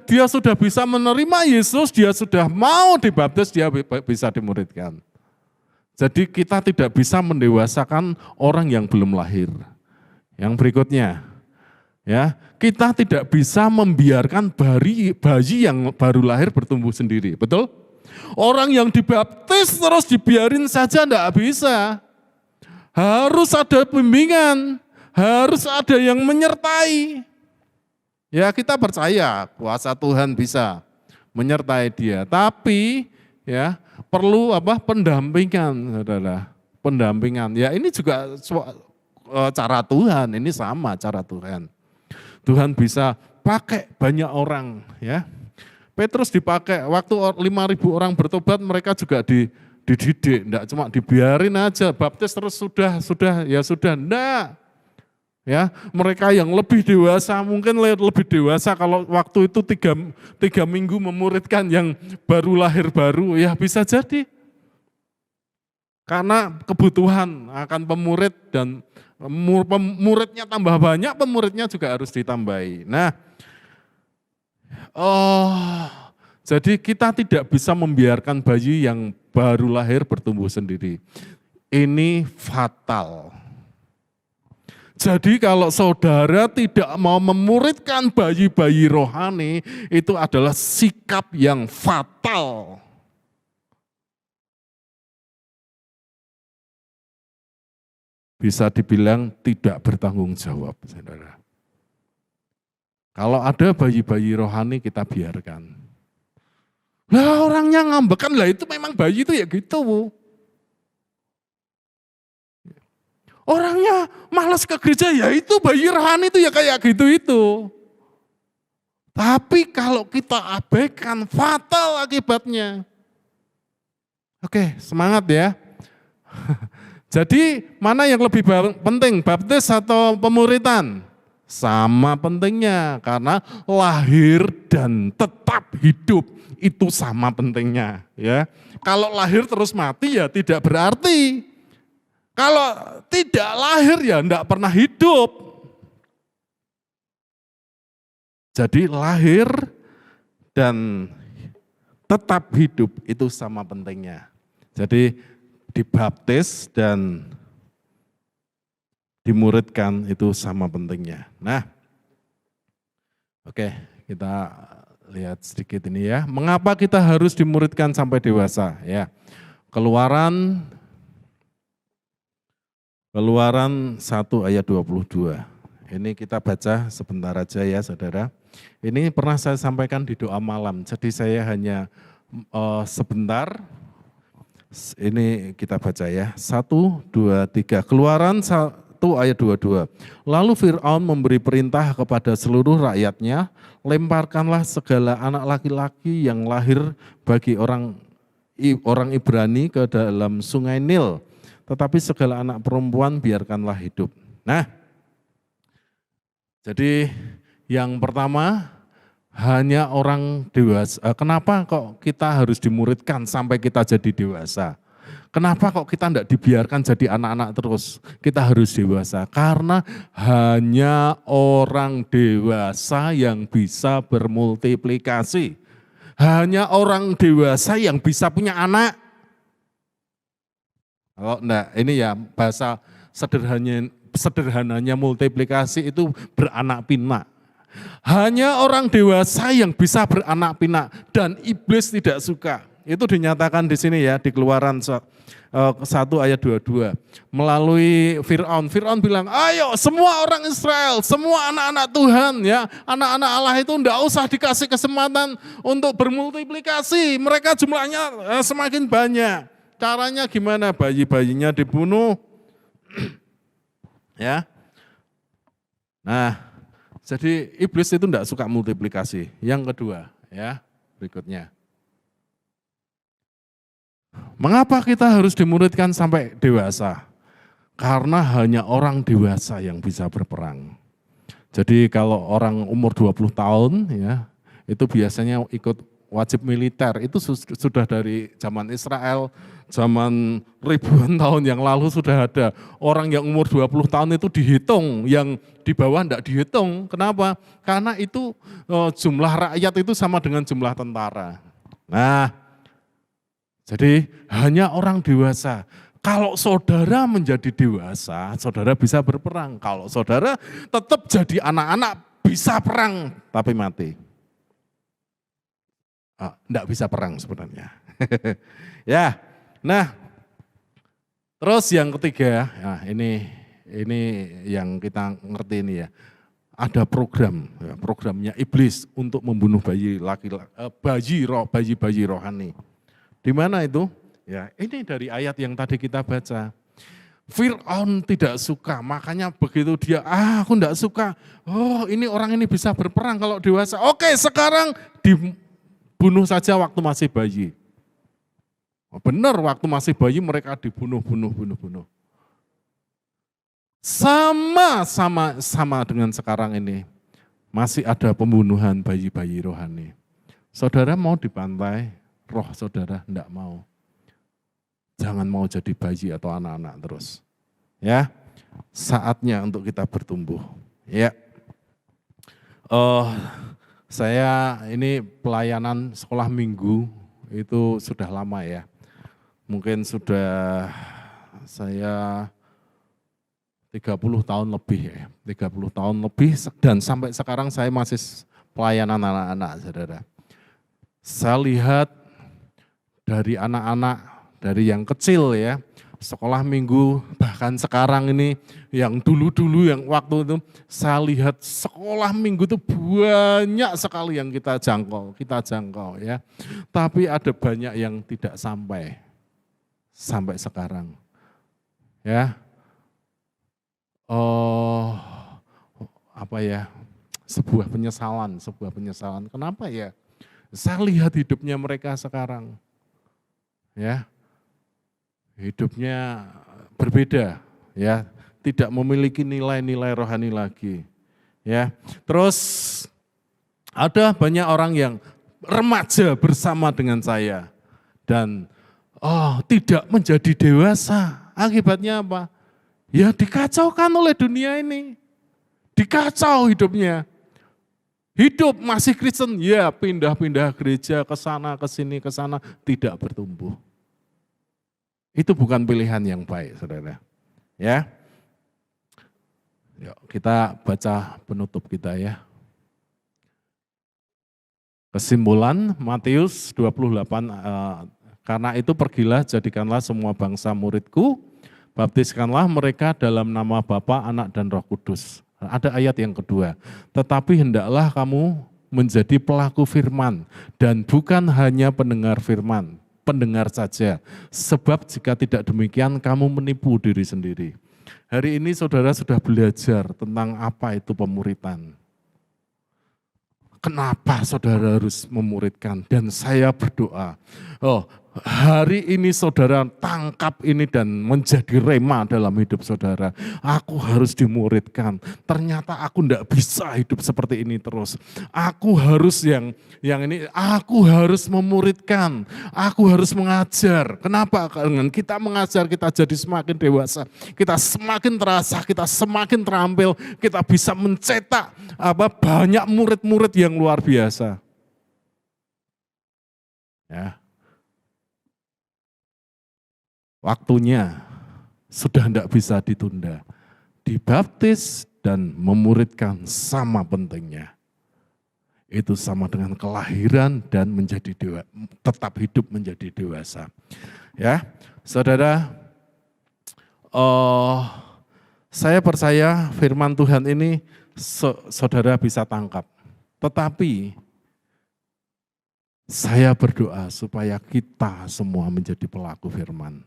dia sudah bisa menerima Yesus, dia sudah mau dibaptis, dia bisa dimuridkan. Jadi kita tidak bisa mendewasakan orang yang belum lahir. Yang berikutnya, ya, kita tidak bisa membiarkan bayi yang baru lahir bertumbuh sendiri, betul? Orang yang dibaptis terus dibiarin saja enggak bisa. Harus ada bimbingan, harus ada yang menyertai. Ya, kita percaya kuasa Tuhan bisa menyertai dia, tapi ya perlu pendampingan, Saudara. Pendampingan. Ya, ini juga cara Tuhan, ini sama cara Tuhan. Tuhan bisa pakai banyak orang ya. Petrus dipakai, waktu 5.000 orang bertobat mereka juga dididik, enggak cuma dibiarin aja, baptis terus sudah, enggak. Ya, mereka yang lebih dewasa, mungkin lebih dewasa kalau waktu itu 3 minggu memuridkan yang baru lahir baru, ya bisa jadi. Karena kebutuhan akan pemurid dan muridnya tambah banyak, pemuridnya juga harus ditambahi. Nah, jadi kita tidak bisa membiarkan bayi yang baru lahir bertumbuh sendiri. Ini fatal. Jadi kalau saudara tidak mau memuridkan bayi-bayi rohani, itu adalah sikap yang fatal. Bisa dibilang tidak bertanggung jawab, saudara. Kalau ada bayi-bayi rohani kita biarkan. Lah orangnya ngambekan, lah itu memang bayi itu ya gitu. Orangnya malas ke gereja, ya itu bayi rohani itu ya kayak gitu itu. Tapi kalau kita abaikan, fatal akibatnya. Oke, semangat ya. Jadi mana yang lebih penting, baptis atau pemuritan? Sama pentingnya, karena lahir dan tetap hidup itu sama pentingnya. Ya, kalau lahir terus mati ya tidak berarti. Kalau tidak lahir ya tidak pernah hidup. Jadi lahir dan tetap hidup itu sama pentingnya. Jadi dibaptis dan dimuridkan itu sama pentingnya. Nah, oke, kita lihat sedikit ini ya. Mengapa kita harus dimuridkan sampai dewasa? Ya, Keluaran 1 ayat 22. Ini kita baca sebentar aja ya, saudara. Ini pernah saya sampaikan di doa malam, jadi saya hanya sebentar. Ini kita baca ya, 1, 2, 3. Keluaran 1 ayat 22. Lalu Fir'aun memberi perintah kepada seluruh rakyatnya, lemparkanlah segala anak laki-laki yang lahir bagi orang Ibrani ke dalam sungai Nil, tetapi segala anak perempuan biarkanlah hidup. Nah, jadi yang pertama, hanya orang dewasa. Kenapa kok kita harus dimuridkan sampai kita jadi dewasa? Kenapa kok kita tidak dibiarkan jadi anak-anak terus? Kita harus dewasa. Karena hanya orang dewasa yang bisa bermultiplikasi. Hanya orang dewasa yang bisa punya anak. Oh enggak, ini ya bahasa sederhananya multiplikasi itu beranak pinak. Hanya orang dewasa yang bisa beranak pinak dan iblis tidak suka. Itu dinyatakan di sini ya di Keluaran 1 ayat 22. Melalui Fir'aun. Fir'aun bilang, ayo semua orang Israel, semua anak-anak Tuhan ya, anak-anak Allah itu enggak usah dikasih kesempatan untuk bermultiplikasi. Mereka jumlahnya semakin banyak. Caranya gimana? Bayi-bayinya dibunuh. Ya. Nah, jadi iblis itu enggak suka multiplikasi. Yang kedua, ya, berikutnya. Mengapa kita harus dimuridkan sampai dewasa? Karena hanya orang dewasa yang bisa berperang. Jadi kalau orang umur 20 tahun ya, itu biasanya ikut wajib militer. Itu sudah dari zaman Israel, zaman ribuan tahun yang lalu sudah ada. Orang yang umur 20 tahun itu dihitung, yang di bawah enggak dihitung. Kenapa? Karena itu jumlah rakyat itu sama dengan jumlah tentara. Nah, jadi hanya orang dewasa. Kalau saudara menjadi dewasa, saudara bisa berperang. Kalau saudara tetap jadi anak-anak, bisa perang, tapi mati. Enggak bisa perang sebenarnya. Ya, nah terus yang ketiga, nah ini yang kita ngerti ini ya. Ada program, ya, programnya iblis untuk membunuh bayi bayi rohani. Di mana itu? Ya, ini dari ayat yang tadi kita baca. Fir'aun tidak suka, makanya begitu dia, aku enggak suka. Oh, ini orang ini bisa berperang kalau dewasa. Oke, sekarang dibunuh saja waktu masih bayi. Benar, waktu masih bayi mereka dibunuh. Sama dengan sekarang ini. Masih ada pembunuhan bayi-bayi rohani. Saudara mau dibantai, roh saudara enggak mau. Jangan mau jadi bayi atau anak-anak terus. Ya, saatnya untuk kita bertumbuh. Ya, saya ini pelayanan sekolah minggu itu sudah lama ya. Mungkin sudah saya 30 tahun lebih ya. 30 tahun lebih dan sampai sekarang saya masih pelayanan anak-anak, saudara. Saya lihat dari anak-anak, dari yang kecil ya, sekolah minggu, bahkan sekarang ini yang dulu-dulu yang waktu itu saya lihat sekolah minggu itu banyak sekali yang kita jangkau ya. Tapi ada banyak yang tidak sampai sekarang. Ya. Sebuah penyesalan. Kenapa ya? Saya lihat hidupnya mereka sekarang. Ya. Hidupnya berbeda, ya, tidak memiliki nilai-nilai rohani lagi, ya. Terus ada banyak orang yang remaja bersama dengan saya dan tidak menjadi dewasa. Akibatnya apa? Ya dikacaukan oleh dunia ini, dikacau hidupnya. Hidup masih Kristen, ya pindah-pindah gereja ke sana, ke sini, ke sana, tidak bertumbuh. Itu bukan pilihan yang baik, saudara. Ya, yuk kita baca penutup kita ya. Kesimpulan Matius 28, karena itu pergilah jadikanlah semua bangsa muridku, baptiskanlah mereka dalam nama Bapa, Anak dan Roh Kudus. Ada ayat yang kedua, tetapi hendaklah kamu menjadi pelaku firman dan bukan hanya pendengar firman. Pendengar saja, sebab jika tidak demikian kamu menipu diri sendiri. Hari ini saudara sudah belajar tentang apa itu pemuritan. Kenapa saudara harus memuridkan? Dan saya berdoa, hari ini saudara tangkap ini dan menjadi rema dalam hidup saudara. Aku harus dimuridkan. Ternyata aku tidak bisa hidup seperti ini terus. Aku harus aku harus memuridkan. Aku harus mengajar. Kenapa? Dengan kita mengajar kita jadi semakin dewasa. Kita semakin terasa, kita semakin terampil. Kita bisa mencetak banyak murid-murid yang luar biasa. Ya. Waktunya sudah tidak bisa ditunda. Dibaptis dan memuridkan sama pentingnya. Itu sama dengan kelahiran dan menjadi tetap hidup menjadi dewasa. Ya, saudara, saya percaya firman Tuhan ini saudara bisa tangkap. Tetapi saya berdoa supaya kita semua menjadi pelaku firman.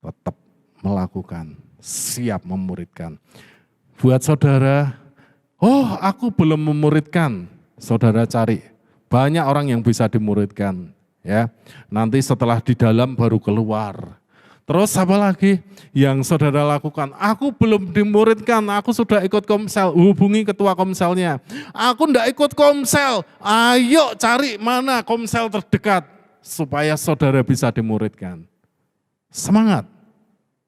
Tetap melakukan, siap memuridkan. Buat saudara, aku belum memuridkan, saudara cari. Banyak orang yang bisa dimuridkan. Ya, nanti setelah di dalam baru keluar. Terus apa lagi yang saudara lakukan? Aku belum dimuridkan, aku sudah ikut komsel, hubungi ketua komselnya. Aku enggak ikut komsel, ayo cari mana komsel terdekat supaya saudara bisa dimuridkan. Semangat,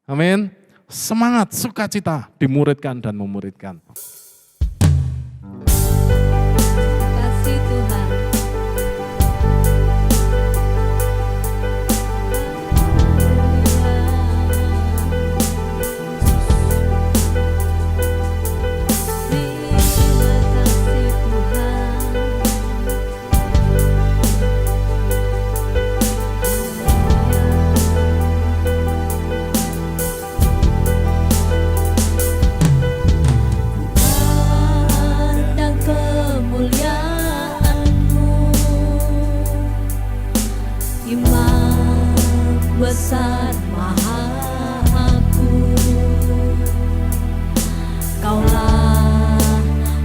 amin. Semangat, sukacita, dimuridkan dan memuridkan. Kasih Tuhan. Besar maha agung, Kaulah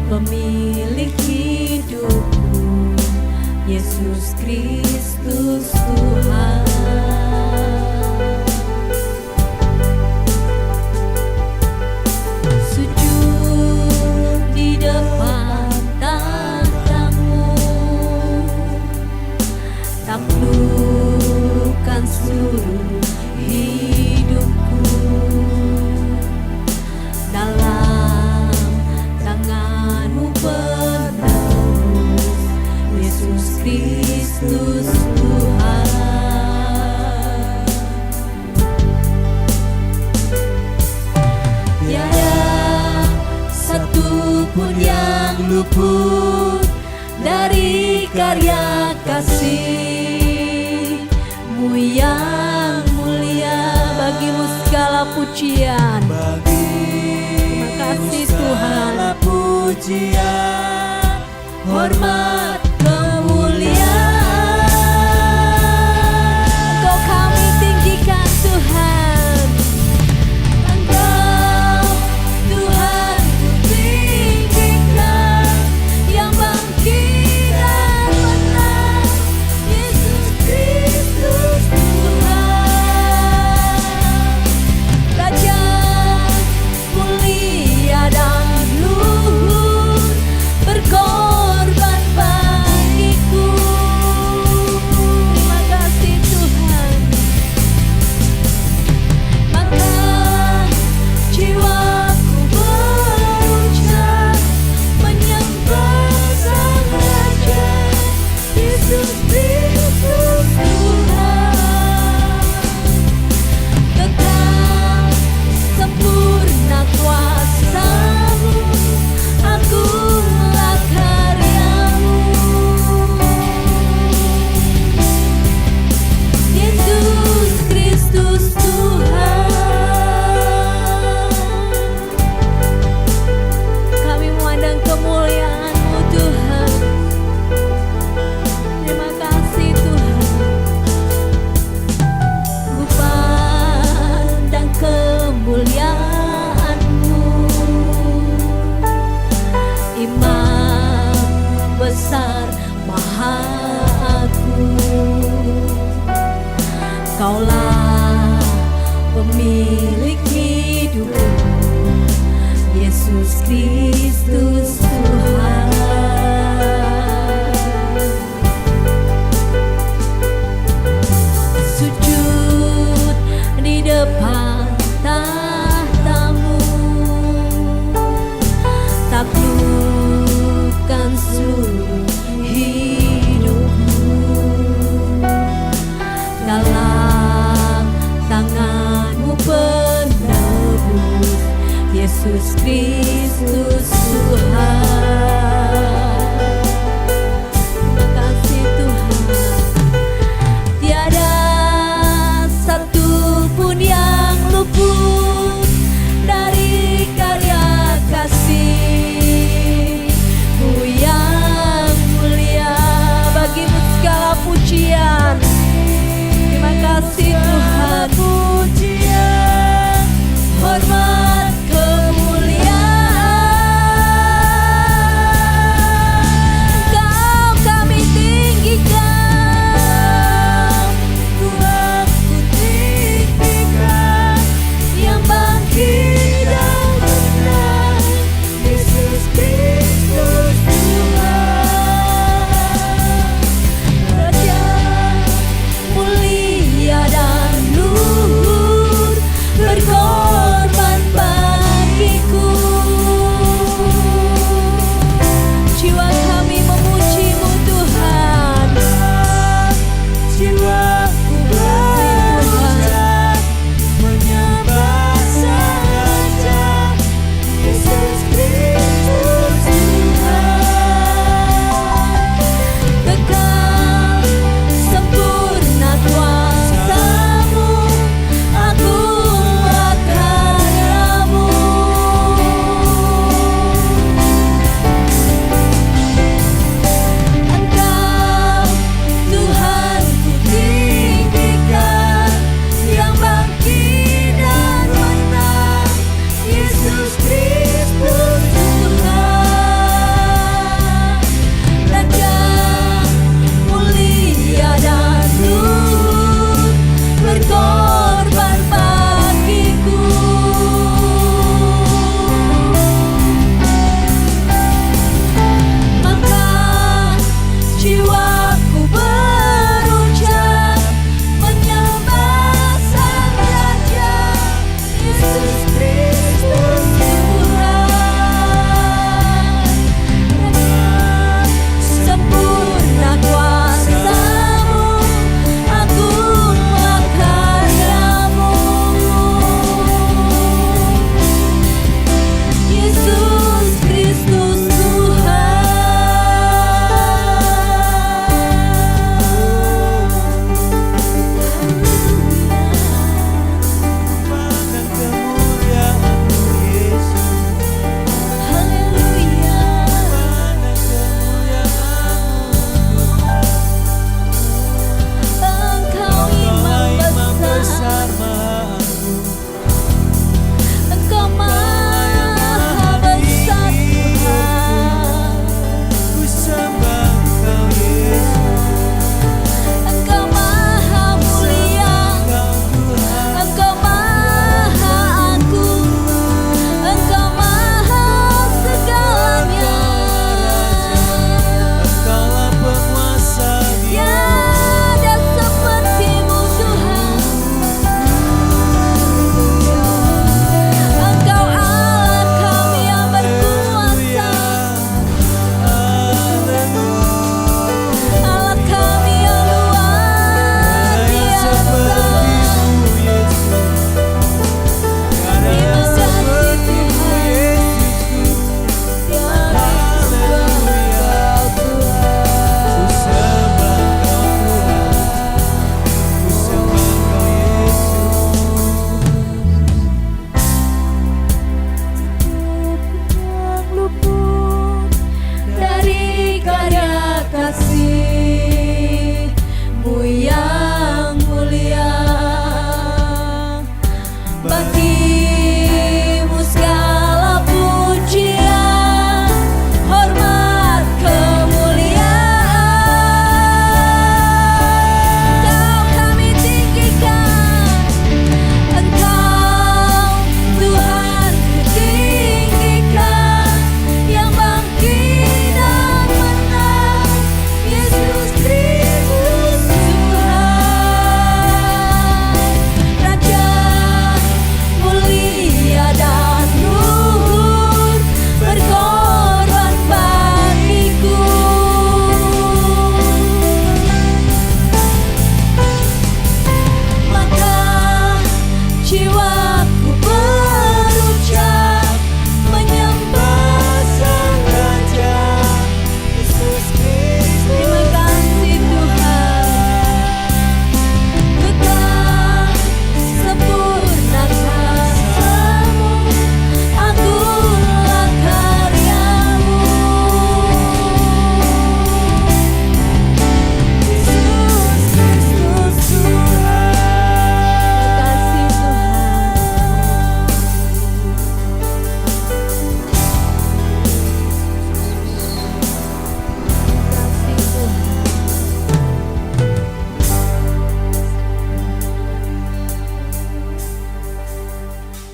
pemilik hidupku, Yesus Kristus Tuhan. Sujud di depan tahtamu, taklukkan seluruh hidupku, dalam tangan-Mu penerus, Yesus Kristus Tuhan. Tiada satu pun yang luput dari karya kasih-Mu yang mulia. Bagimu segala pujian, terima kasih Tuhan. Pujian, hormat, kemuliaan, Engkau kami tinggikan Tuhan. Engkau Tuhan ku tinggikan, yang bangkit dan menang, Yesus Kristus Tuhan. Raja mulia dan luhur, berkorban bagiku. Terima kasih Tuhan. Maka jiwaku berucap, menyembah Sang Raja, Yesus Kristus Tuhan. Kekal sempurna kuasa-Mu, akulah karya-Mu. Yesus Kristus Tuhan. Kami memandang kemuliaan-Mu Tuhan. Terima kasih Tuhan. Ku pandang kemuliaan-Mu, Imam besar maha agung. Kaulah pemilik hidupku, Yesus Kristus Tuhan. Sujud di depan tahta-Mu, taklukkan seluruh hidupku, Yesus Kristus Tuhan. Terima kasih Tuhan. Tiada satu pun yang luput dari karya kasih-Mu yang mulia. Bagimu segala pujian. Terima kasih Tuhan. Pujian, hormat, kemuliaan, Kau kami tinggikan, Tuhan ku tinggikan, yang bangkit dan menang, Yesus Kristus Tuhan. Raja mulia dan luhur,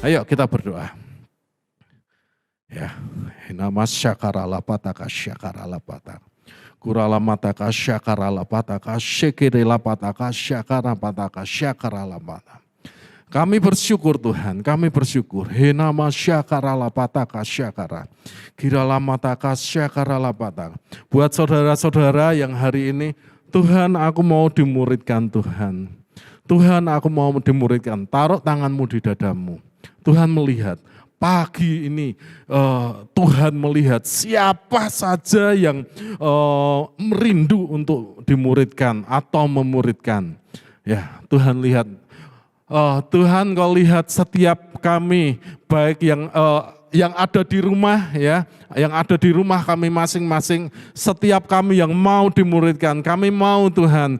Ayo kita berdoa. Ya, nama syakarala pataka syakarala pataka. Kurala mataka syakarala pataka syekirila pataka syakara pataka syakarala pataka. Kami bersyukur Tuhan, kami bersyukur. Nama syakarala pataka syakara. Kirala mataka syakarala pataka. Buat saudara-saudara yang hari ini, Tuhan aku mau dimuridkan Tuhan. Tuhan aku mau dimuridkan, taruh tanganmu di dadamu. Tuhan melihat. Pagi ini Tuhan melihat siapa saja yang merindu untuk dimuridkan atau memuridkan. Ya, Tuhan lihat. Tuhan kau lihat setiap kami, baik yang ada di rumah ya, yang ada di rumah kami masing-masing, setiap kami yang mau dimuridkan, kami mau Tuhan,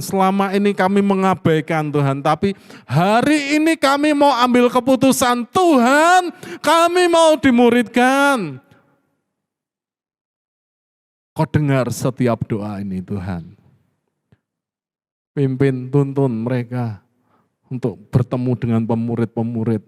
selama ini kami mengabaikan Tuhan, tapi hari ini kami mau ambil keputusan Tuhan, kami mau dimuridkan. Kau dengar setiap doa ini Tuhan. Pimpin, tuntun mereka untuk bertemu dengan pemurid-pemurid.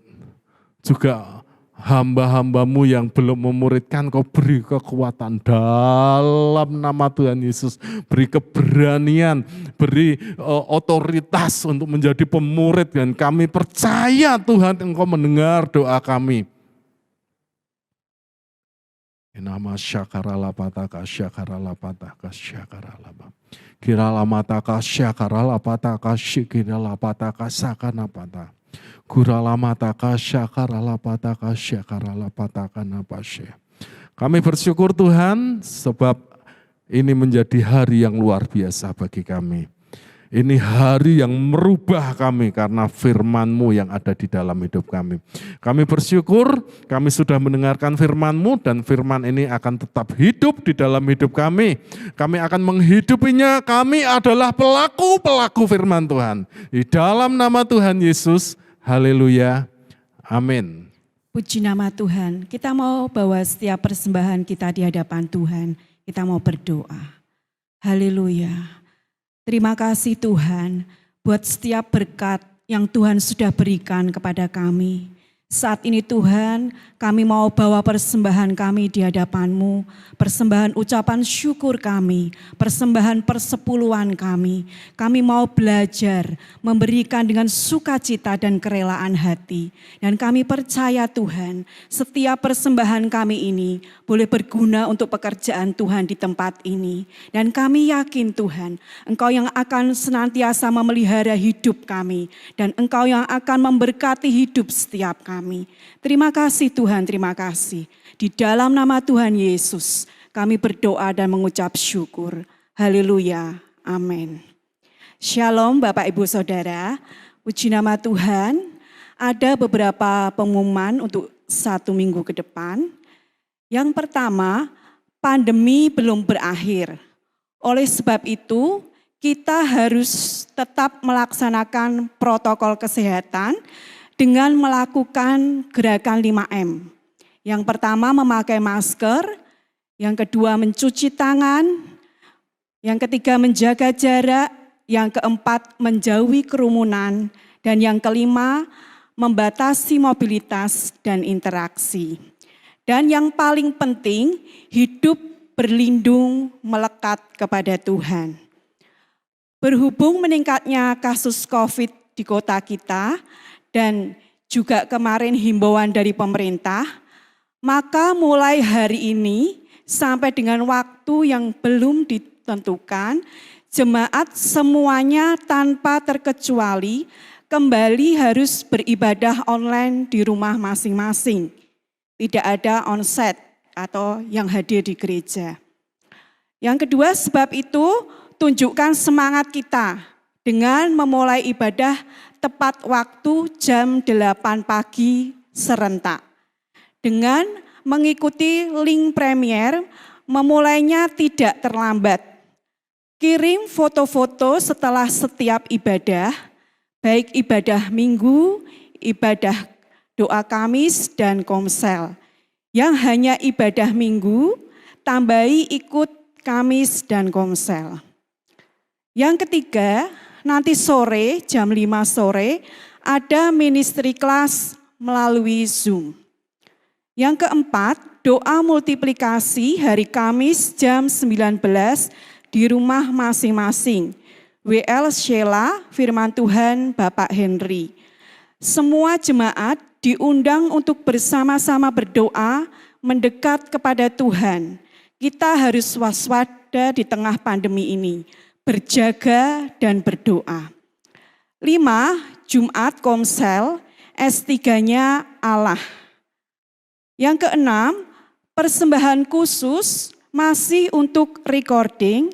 Juga hamba-hambamu yang belum memuridkan, kau beri kekuatan dalam nama Tuhan Yesus. Beri keberanian, beri otoritas untuk menjadi pemurid. Dan kami percaya Tuhan Engkau mendengar doa kami. Nama syakarala pataka syakarala pataka syakarala pataka. Kirala mataka syakarala pataka syikirala pataka sakana pataka. Kurala mataka syakarala pataka syakarala pataka napasya. Kami bersyukur Tuhan sebab ini menjadi hari yang luar biasa bagi kami. Ini hari yang merubah kami karena firman-Mu yang ada di dalam hidup kami. Kami bersyukur kami sudah mendengarkan firman-Mu dan firman ini akan tetap hidup di dalam hidup kami. Kami akan menghidupinya, kami adalah pelaku-pelaku firman Tuhan. Di dalam nama Tuhan Yesus, haleluya, amin. Puji nama Tuhan, kita mau bawa setiap persembahan kita di hadapan Tuhan. Kita mau berdoa. Haleluya. Terima kasih Tuhan buat setiap berkat yang Tuhan sudah berikan kepada kami. Saat ini Tuhan, kami mau bawa persembahan kami di hadapan-Mu, persembahan ucapan syukur kami, persembahan persepuluhan kami. Kami mau belajar, memberikan dengan sukacita dan kerelaan hati. Dan kami percaya Tuhan, setiap persembahan kami ini boleh berguna untuk pekerjaan Tuhan di tempat ini. Dan kami yakin Tuhan, Engkau yang akan senantiasa memelihara hidup kami, dan Engkau yang akan memberkati hidup setiap kami. Terima kasih Tuhan, terima kasih. Di dalam nama Tuhan Yesus, kami berdoa dan mengucap syukur. Haleluya, amin. Shalom Bapak Ibu Saudara, puji nama Tuhan. Ada beberapa pengumuman untuk 1 minggu ke depan. Yang pertama, pandemi belum berakhir. Oleh sebab itu, kita harus tetap melaksanakan protokol kesehatan dengan melakukan gerakan 5M. Yang pertama memakai masker, yang kedua mencuci tangan, yang ketiga menjaga jarak, yang keempat menjauhi kerumunan, dan yang kelima membatasi mobilitas dan interaksi. Dan yang paling penting, hidup berlindung melekat kepada Tuhan. Berhubung meningkatnya kasus COVID di kota kita, dan juga kemarin himbauan dari pemerintah, maka mulai hari ini sampai dengan waktu yang belum ditentukan, jemaat semuanya tanpa terkecuali kembali harus beribadah online di rumah masing-masing. Tidak ada onsite atau yang hadir di gereja. Yang kedua, sebab itu tunjukkan semangat kita dengan memulai ibadah tepat waktu jam 8 pagi serentak. Dengan mengikuti link Premier, memulainya tidak terlambat. Kirim foto-foto setelah setiap ibadah, baik ibadah minggu, ibadah doa Kamis, dan Komsel. Yang hanya ibadah minggu, tambahi ikut Kamis dan Komsel. Yang ketiga, nanti sore jam 5 sore ada ministry class melalui Zoom. Yang keempat, doa multiplikasi hari Kamis jam 19 di rumah masing-masing. WL Sheila, Firman Tuhan Bapak Henry. Semua jemaat diundang untuk bersama-sama berdoa, mendekat kepada Tuhan. Kita harus waspada di tengah pandemi ini, berjaga dan berdoa. 5. Jumat Komsel, S3-nya Allah. Yang keenam, persembahan khusus masih untuk recording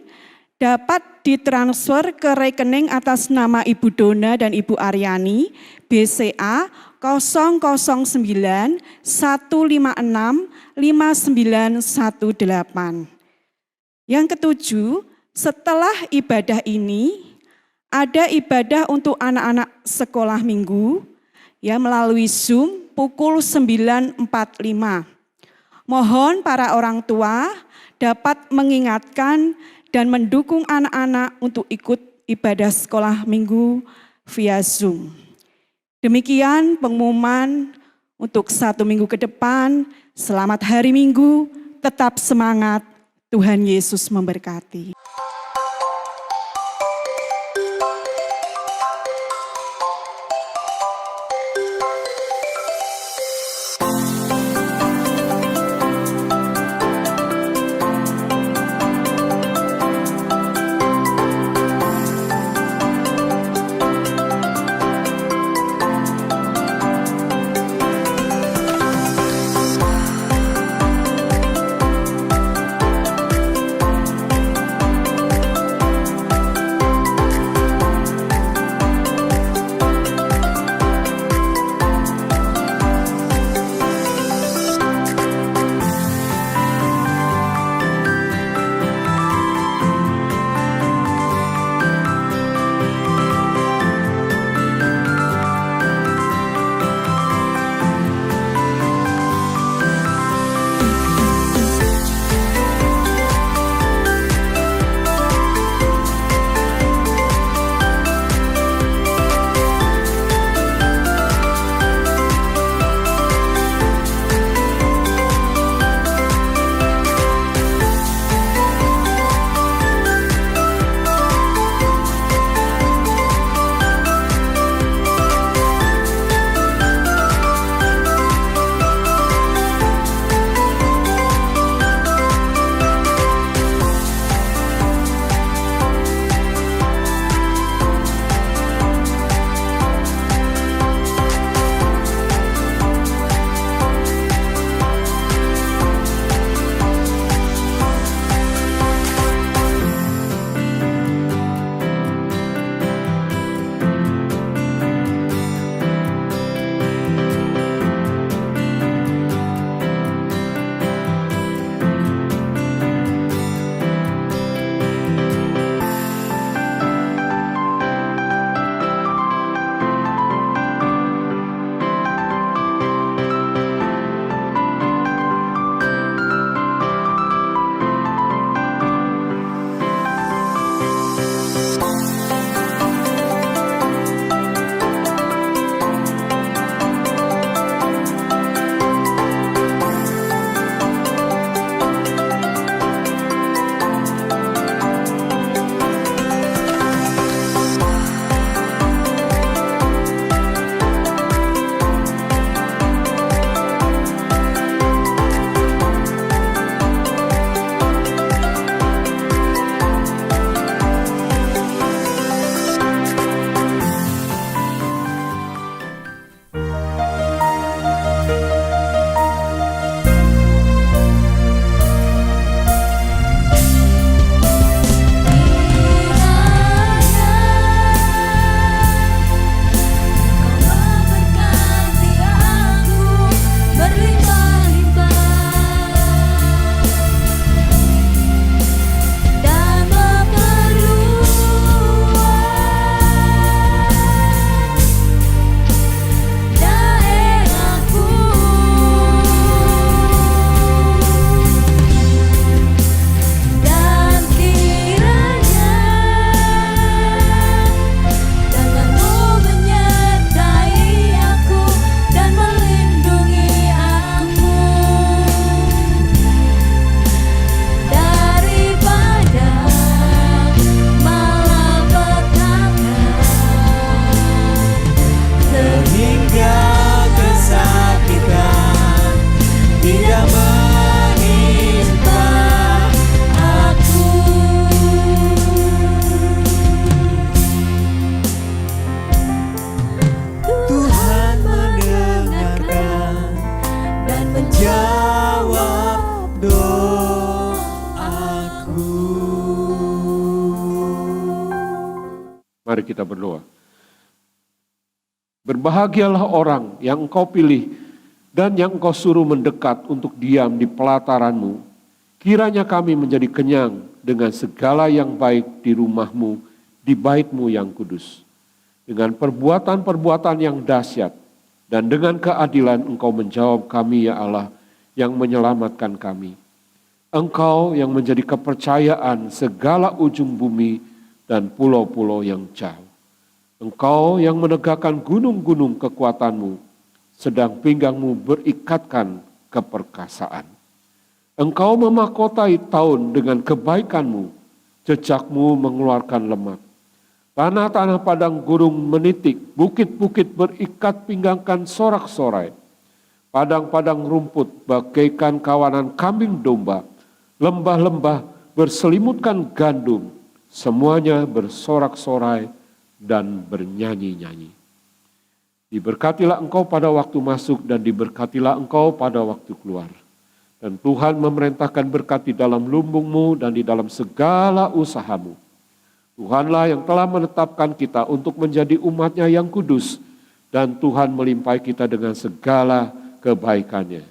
dapat ditransfer ke rekening atas nama Ibu Dona dan Ibu Aryani, BCA 009 156 5918. Yang ketujuh, setelah ibadah ini ada ibadah untuk anak-anak sekolah minggu ya melalui Zoom pukul 9.45. Mohon para orang tua dapat mengingatkan dan mendukung anak-anak untuk ikut ibadah sekolah minggu via Zoom. Demikian pengumuman untuk 1 minggu ke depan. Selamat hari Minggu, tetap semangat, Tuhan Yesus memberkati. Mari kita berdoa. Berbahagialah orang yang Engkau pilih dan yang Engkau suruh mendekat untuk diam di pelataran-Mu. Kiranya kami menjadi kenyang dengan segala yang baik di rumah-Mu, di bait-Mu yang kudus. Dengan perbuatan-perbuatan yang dahsyat dan dengan keadilan Engkau menjawab kami ya Allah yang menyelamatkan kami. Engkau yang menjadi kepercayaan segala ujung bumi dan pulau-pulau yang jauh. Engkau yang menegakkan gunung-gunung kekuatan-Mu, sedang pinggang-Mu berikatkan keperkasaan. Engkau memahkotai tahun dengan kebaikan-Mu, jejak-Mu mengeluarkan lemak. Tanah-tanah padang gurun menitik, bukit-bukit berikat pinggangkan sorak-sorai. Padang-padang rumput bagaikan kawanan kambing domba, lembah-lembah berselimutkan gandum, semuanya bersorak-sorai dan bernyanyi-nyanyi. Diberkatilah Engkau pada waktu masuk dan diberkatilah Engkau pada waktu keluar. Dan Tuhan memerintahkan berkat di dalam lumbung-Mu dan di dalam segala usaha-Mu. Tuhanlah yang telah menetapkan kita untuk menjadi umat-Nya yang kudus. Dan Tuhan melimpahi kita dengan segala kebaikan-Nya.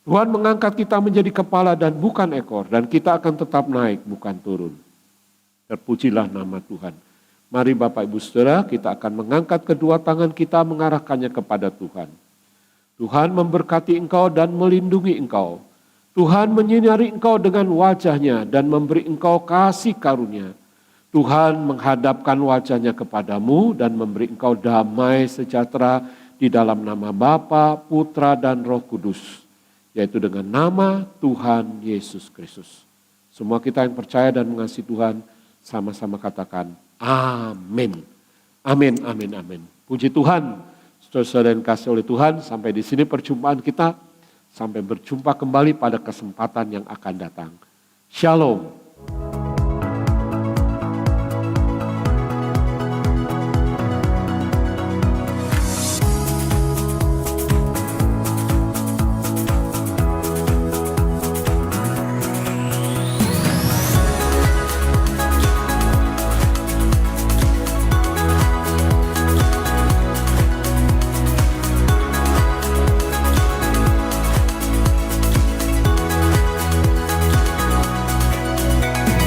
Tuhan mengangkat kita menjadi kepala dan bukan ekor. Dan kita akan tetap naik bukan turun. Terpujilah nama Tuhan. Mari Bapak Ibu Saudara, kita akan mengangkat kedua tangan kita mengarahkannya kepada Tuhan. Tuhan memberkati engkau dan melindungi engkau. Tuhan menyinari engkau dengan wajah-Nya dan memberi engkau kasih karunia. Tuhan menghadapkan wajah-Nya kepadamu dan memberi engkau damai sejahtera di dalam nama Bapa, Putra dan Roh Kudus, yaitu dengan nama Tuhan Yesus Kristus. Semua kita yang percaya dan mengasihi Tuhan sama-sama katakan amin. Amin, amin, amin. Puji Tuhan, saudara-saudara yang kasih oleh Tuhan, sampai di sini perjumpaan kita. Sampai berjumpa kembali pada kesempatan yang akan datang. Shalom.